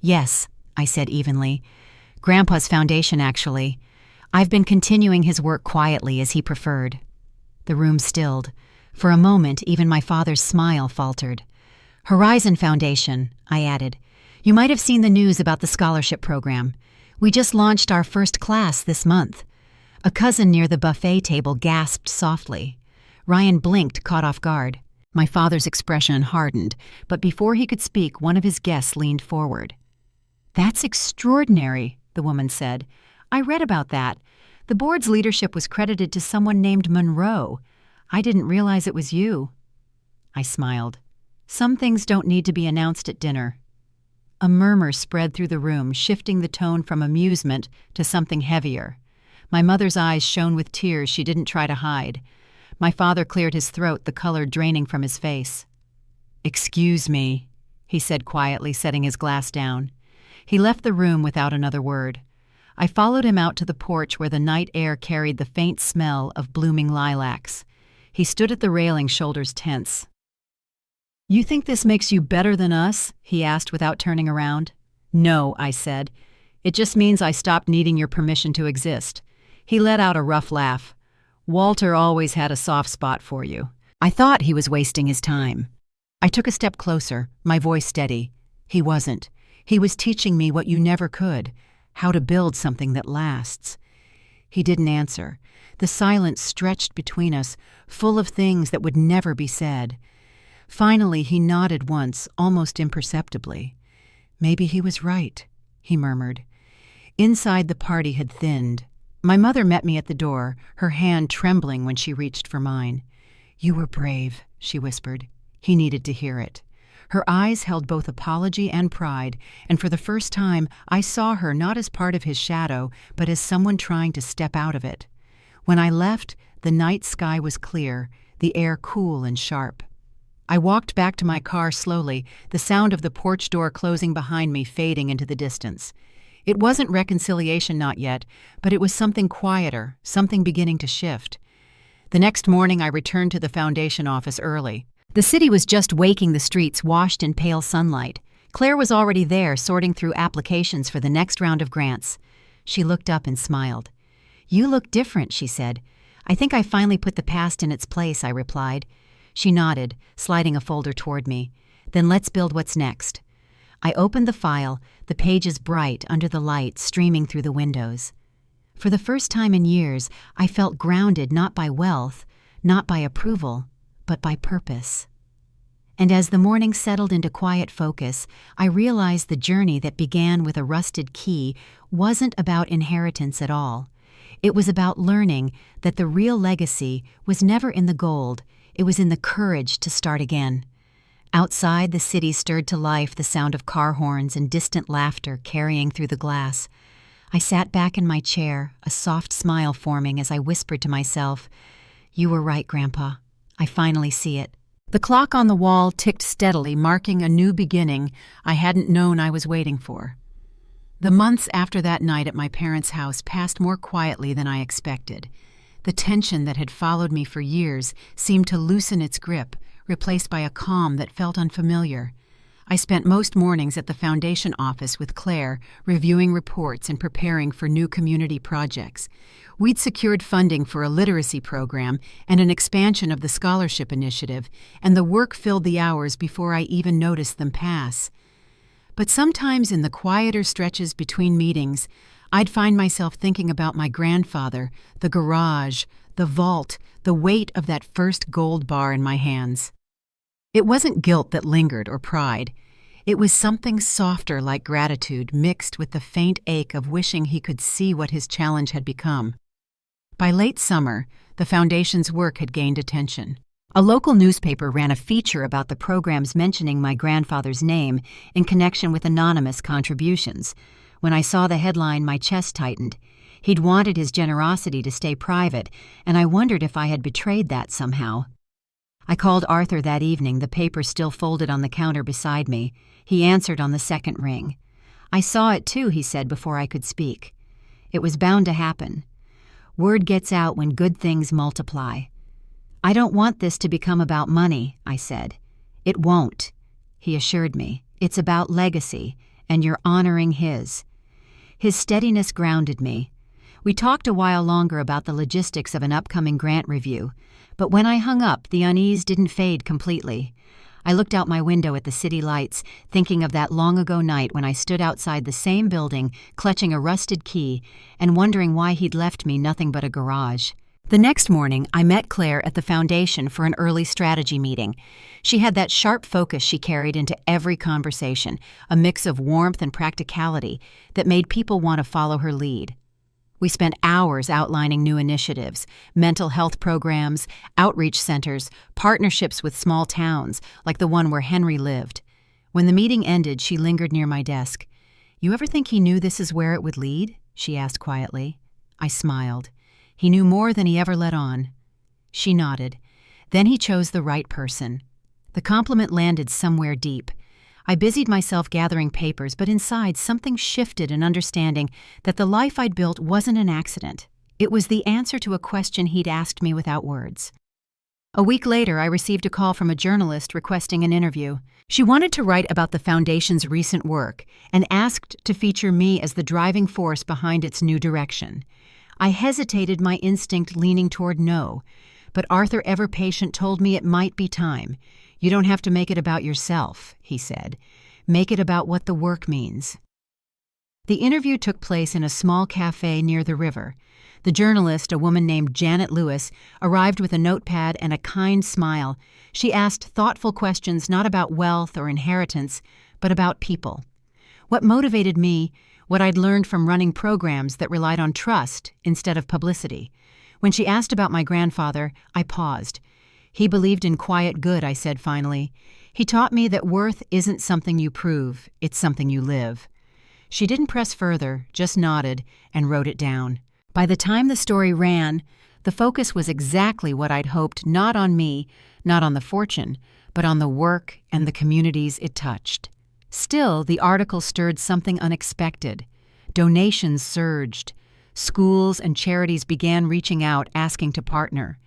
"Yes," I said evenly. "Grandpa's foundation, actually. I've been continuing his work quietly as he preferred." The room stilled. For a moment, even my father's smile faltered. "Horizon Foundation," I added. "You might have seen the news about the scholarship program. We just launched our first class this month." A cousin near the buffet table gasped softly. Ryan blinked, caught off guard. My father's expression hardened, but before he could speak, one of his guests leaned forward. "That's extraordinary," the woman said. "I read about that. The board's leadership was credited to someone named Monroe. I didn't realize it was you." I smiled. "Some things don't need to be announced at dinner." A murmur spread through the room, shifting the tone from amusement to something heavier. My mother's eyes shone with tears she didn't try to hide. My father cleared his throat, the color draining from his face. "Excuse me," he said quietly, setting his glass down. He left the room without another word. I followed him out to the porch where the night air carried the faint smell of blooming lilacs. He stood at the railing, shoulders tense. "You think this makes you better than us?" he asked without turning around. "No," I said. "It just means I stopped needing your permission to exist." He let out a rough laugh. "Walter always had a soft spot for you." I thought he was wasting his time. I took a step closer, my voice steady. He wasn't. He was teaching me what you never could, how to build something that lasts. He didn't answer. The silence stretched between us, full of things that would never be said. Finally, he nodded once, almost imperceptibly. "Maybe he was right," he murmured. Inside, the party had thinned. My mother met me at the door, her hand trembling when she reached for mine. "You were brave," she whispered. He needed to hear it. Her eyes held both apology and pride, and for the first time I saw her not as part of his shadow, but as someone trying to step out of it. When I left, the night sky was clear, the air cool and sharp. I walked back to my car slowly, the sound of the porch door closing behind me fading into the distance. It wasn't reconciliation, not yet, but it was something quieter, something beginning to shift. The next morning I returned to the foundation office early. The city was just waking, the streets washed in pale sunlight. Claire was already there, sorting through applications for the next round of grants. She looked up and smiled. "You look different," she said. "I think I finally put the past in its place," I replied. She nodded, sliding a folder toward me. "Then let's build what's next." I opened the file, the pages bright under the light streaming through the windows. For the first time in years, I felt grounded not by wealth, not by approval, but by purpose. And as the morning settled into quiet focus, I realized the journey that began with a rusted key wasn't about inheritance at all. It was about learning that the real legacy was never in the gold, it was in the courage to start again. Outside, the city stirred to life, the sound of car horns and distant laughter carrying through the glass. I sat back in my chair, a soft smile forming as I whispered to myself, "You were right, Grandpa. I finally see it." The clock on the wall ticked steadily, marking a new beginning I hadn't known I was waiting for. The months after that night at my parents' house passed more quietly than I expected. The tension that had followed me for years seemed to loosen its grip, replaced by a calm that felt unfamiliar. I spent most mornings at the foundation office with Claire, reviewing reports and preparing for new community projects. We'd secured funding for a literacy program and an expansion of the scholarship initiative, and the work filled the hours before I even noticed them pass. But sometimes in the quieter stretches between meetings, I'd find myself thinking about my grandfather, the garage, the vault, the weight of that first gold bar in my hands. It wasn't guilt that lingered or pride. It was something softer like gratitude mixed with the faint ache of wishing he could see what his challenge had become. By late summer, the foundation's work had gained attention. A local newspaper ran a feature about the programs mentioning my grandfather's name in connection with anonymous contributions. When I saw the headline, my chest tightened. He'd wanted his generosity to stay private, and I wondered if I had betrayed that somehow. I called Arthur that evening, the paper still folded on the counter beside me. He answered on the second ring. "I saw it too," he said before I could speak. "It was bound to happen. Word gets out when good things multiply." "I don't want this to become about money," I said. "It won't," he assured me. "It's about legacy, and you're honoring his." His steadiness grounded me. We talked a while longer about the logistics of an upcoming grant review, but when I hung up, the unease didn't fade completely. I looked out my window at the city lights, thinking of that long-ago night when I stood outside the same building, clutching a rusted key, and wondering why he'd left me nothing but a garage. The next morning, I met Claire at the foundation for an early strategy meeting. She had that sharp focus she carried into every conversation, a mix of warmth and practicality that made people want to follow her lead. We spent hours outlining new initiatives, mental health programs, outreach centers, partnerships with small towns, like the one where Henry lived. When the meeting ended, she lingered near my desk. "You ever think he knew this is where it would lead?" she asked quietly. I smiled. "He knew more than he ever let on." She nodded. "Then he chose the right person." The compliment landed somewhere deep. I busied myself gathering papers, but inside something shifted in understanding that the life I'd built wasn't an accident. It was the answer to a question he'd asked me without words. A week later, I received a call from a journalist requesting an interview. She wanted to write about the foundation's recent work and asked to feature me as the driving force behind its new direction. I hesitated, my instinct leaning toward no, but Arthur, ever patient, told me it might be time. "You don't have to make it about yourself," he said. "Make it about what the work means." The interview took place in a small cafe near the river. The journalist, a woman named Janet Lewis, arrived with a notepad and a kind smile. She asked thoughtful questions not about wealth or inheritance, but about people. What motivated me, what I'd learned from running programs that relied on trust instead of publicity. When she asked about my grandfather, I paused. "He believed in quiet good," I said finally. "He taught me that worth isn't something you prove, it's something you live." She didn't press further, just nodded and wrote it down. By the time the story ran, the focus was exactly what I'd hoped, not on me, not on the fortune, but on the work and the communities it touched. Still, the article stirred something unexpected. Donations surged. Schools and charities began reaching out, asking to partner.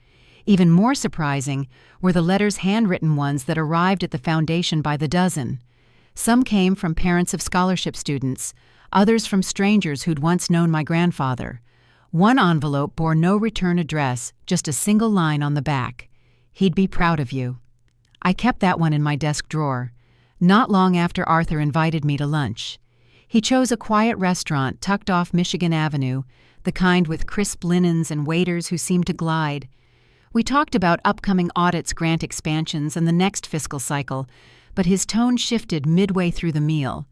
Even more surprising were the letters, handwritten ones, that arrived at the foundation by the dozen. Some came from parents of scholarship students, others from strangers who'd once known my grandfather. One envelope bore no return address, just a single line on the back. "He'd be proud of you." I kept that one in my desk drawer. Not long after Arthur invited me to lunch. He chose a quiet restaurant tucked off Michigan Avenue, the kind with crisp linens and waiters who seemed to glide. We talked about upcoming audits, grant expansions, and the next fiscal cycle, but his tone shifted midway through the meal.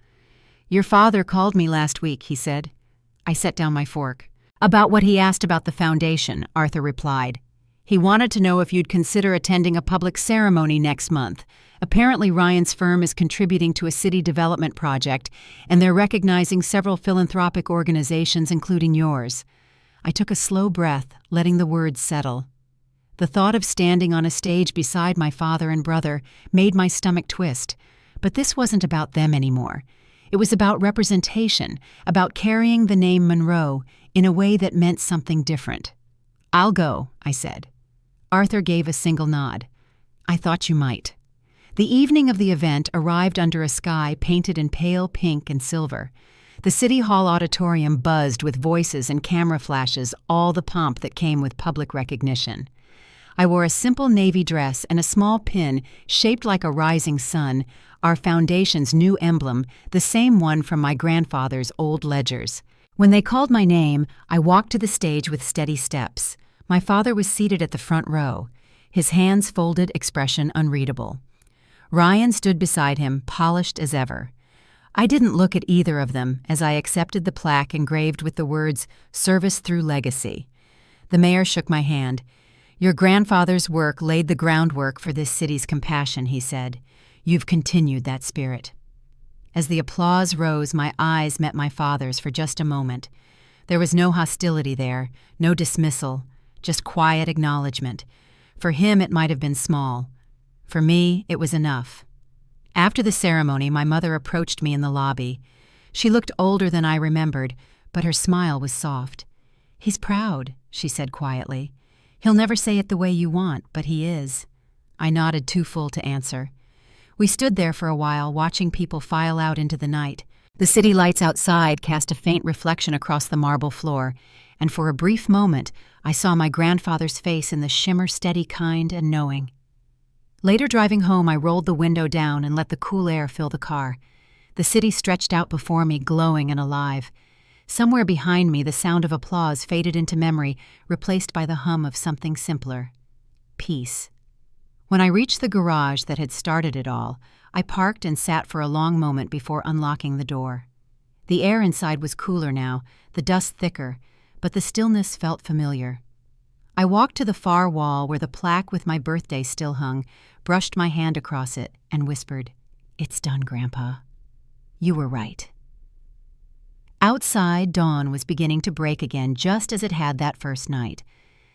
"Your father called me last week," he said. I set down my fork. "About what he asked about the foundation," Arthur replied. "He wanted to know if you'd consider attending a public ceremony next month. Apparently Ryan's firm is contributing to a city development project, and they're recognizing several philanthropic organizations, including yours." I took a slow breath, letting the words settle. The thought of standing on a stage beside my father and brother made my stomach twist. But this wasn't about them anymore. It was about representation, about carrying the name Monroe in a way that meant something different. "I'll go," I said. Arthur gave a single nod. "I thought you might." The evening of the event arrived under a sky painted in pale pink and silver. The City Hall auditorium buzzed with voices and camera flashes, all the pomp that came with public recognition. I wore a simple navy dress and a small pin shaped like a rising sun, our foundation's new emblem, the same one from my grandfather's old ledgers. When they called my name, I walked to the stage with steady steps. My father was seated at the front row, his hands folded, expression unreadable. Ryan stood beside him, polished as ever. I didn't look at either of them as I accepted the plaque engraved with the words, "Service through Legacy." The mayor shook my hand. "Your grandfather's work laid the groundwork for this city's compassion," he said. "You've continued that spirit." As the applause rose, my eyes met my father's for just a moment. There was no hostility there, no dismissal, just quiet acknowledgement. For him, it might have been small. For me, it was enough. After the ceremony, my mother approached me in the lobby. She looked older than I remembered, but her smile was soft. "He's proud," she said quietly. "He'll never say it the way you want, but he is." I nodded, too full to answer. We stood there for a while, watching people file out into the night. The city lights outside cast a faint reflection across the marble floor, and for a brief moment I saw my grandfather's face in the shimmer, steady, kind, and knowing. Later, driving home, I rolled the window down and let the cool air fill the car. The city stretched out before me, glowing and alive. Somewhere behind me, the sound of applause faded into memory, replaced by the hum of something simpler. Peace. When I reached the garage that had started it all, I parked and sat for a long moment before unlocking the door. The air inside was cooler now, the dust thicker, but the stillness felt familiar. I walked to the far wall where the plaque with my birthday still hung, brushed my hand across it, and whispered, "It's done, Grandpa. You were right." Outside, dawn was beginning to break again, just as it had that first night.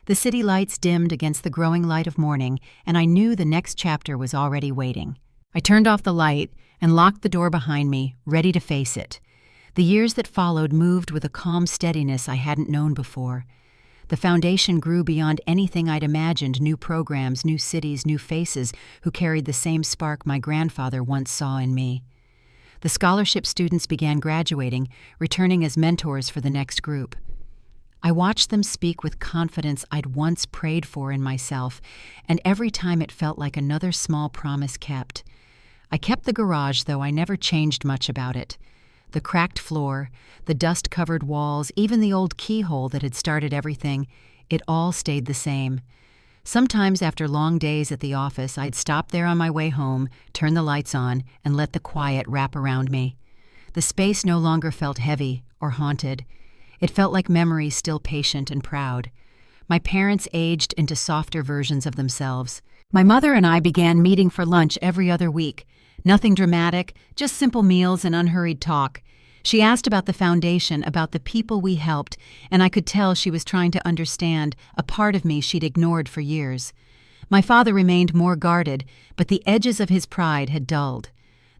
The city lights dimmed against the growing light of morning, and I knew the next chapter was already waiting. I turned off the light and locked the door behind me, ready to face it. The years that followed moved with a calm steadiness I hadn't known before. The foundation grew beyond anything I'd imagined, new programs, new cities, new faces who carried the same spark my grandfather once saw in me. The scholarship students began graduating, returning as mentors for the next group. I watched them speak with confidence I'd once prayed for in myself, and every time it felt like another small promise kept. I kept the garage, though I never changed much about it. The cracked floor, the dust-covered walls, even the old keyhole that had started everything, it all stayed the same. Sometimes after long days at the office, I'd stop there on my way home, turn the lights on, and let the quiet wrap around me. The space no longer felt heavy or haunted. It felt like memory still patient and proud. My parents aged into softer versions of themselves. My mother and I began meeting for lunch every other week. Nothing dramatic, just simple meals and unhurried talk. She asked about the foundation, about the people we helped, and I could tell she was trying to understand a part of me she'd ignored for years. My father remained more guarded, but the edges of his pride had dulled.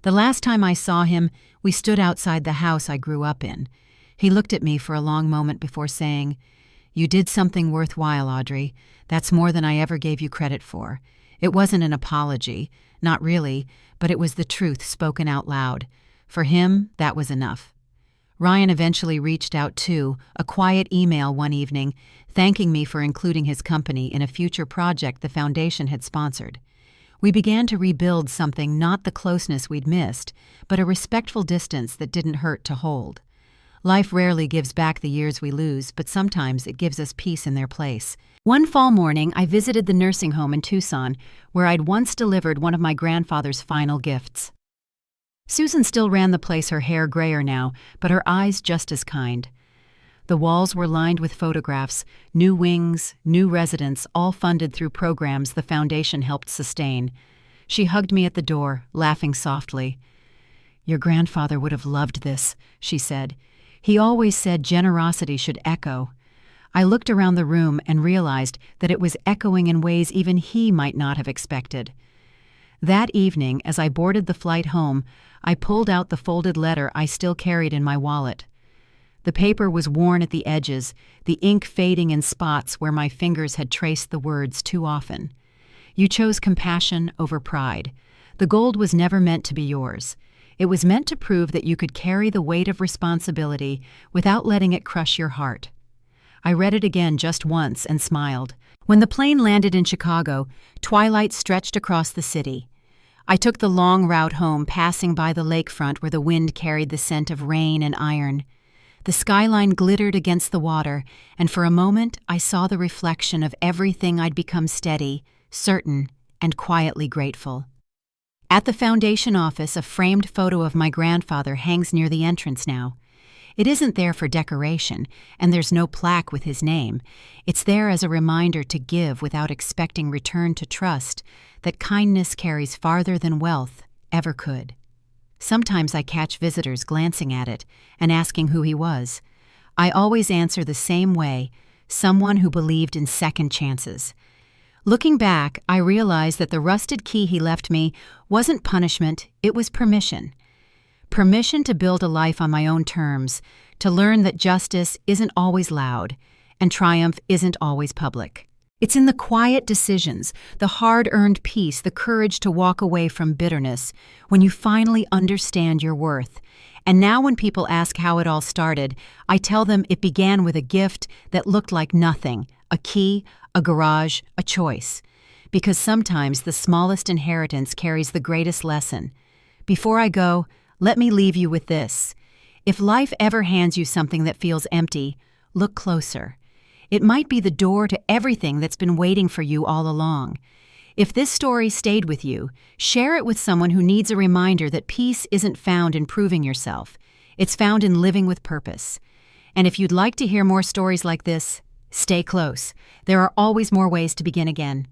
The last time I saw him, we stood outside the house I grew up in. He looked at me for a long moment before saying, "You did something worthwhile, Audrey. That's more than I ever gave you credit for." It wasn't an apology, not really, but it was the truth spoken out loud. For him, that was enough. Ryan eventually reached out too, a quiet email one evening, thanking me for including his company in a future project the foundation had sponsored. We began to rebuild something, not the closeness we'd missed, but a respectful distance that didn't hurt to hold. Life rarely gives back the years we lose, but sometimes it gives us peace in their place. One fall morning, I visited the nursing home in Tucson, where I'd once delivered one of my grandfather's final gifts. Susan still ran the place, her hair grayer now, but her eyes just as kind. The walls were lined with photographs, new wings, new residents, all funded through programs the foundation helped sustain. She hugged me at the door, laughing softly. "Your grandfather would have loved this," she said. "He always said generosity should echo." I looked around the room and realized that it was echoing in ways even he might not have expected. That evening, as I boarded the flight home, I pulled out the folded letter I still carried in my wallet. The paper was worn at the edges, the ink fading in spots where my fingers had traced the words too often. "You chose compassion over pride. The gold was never meant to be yours. It was meant to prove that you could carry the weight of responsibility without letting it crush your heart." I read it again just once and smiled. When the plane landed in Chicago, twilight stretched across the city. I took the long route home, passing by the lakefront where the wind carried the scent of rain and iron. The skyline glittered against the water, and for a moment I saw the reflection of everything I'd become: steady, certain, and quietly grateful. At the foundation office, a framed photo of my grandfather hangs near the entrance now. It isn't there for decoration, and there's no plaque with his name. It's there as a reminder to give without expecting return, to trust that kindness carries farther than wealth ever could. Sometimes I catch visitors glancing at it and asking who he was. I always answer the same way: someone who believed in second chances. Looking back, I realize that the rusted key he left me wasn't punishment, it was permission. Permission to build a life on my own terms, to learn that justice isn't always loud, and triumph isn't always public. It's in the quiet decisions, the hard-earned peace, the courage to walk away from bitterness, when you finally understand your worth. And now when people ask how it all started, I tell them it began with a gift that looked like nothing: a key, a garage, a choice. Because sometimes the smallest inheritance carries the greatest lesson. Before I go, let me leave you with this. If life ever hands you something that feels empty, look closer. It might be the door to everything that's been waiting for you all along. If this story stayed with you, share it with someone who needs a reminder that peace isn't found in proving yourself. It's found in living with purpose. And if you'd like to hear more stories like this, stay close. There are always more ways to begin again.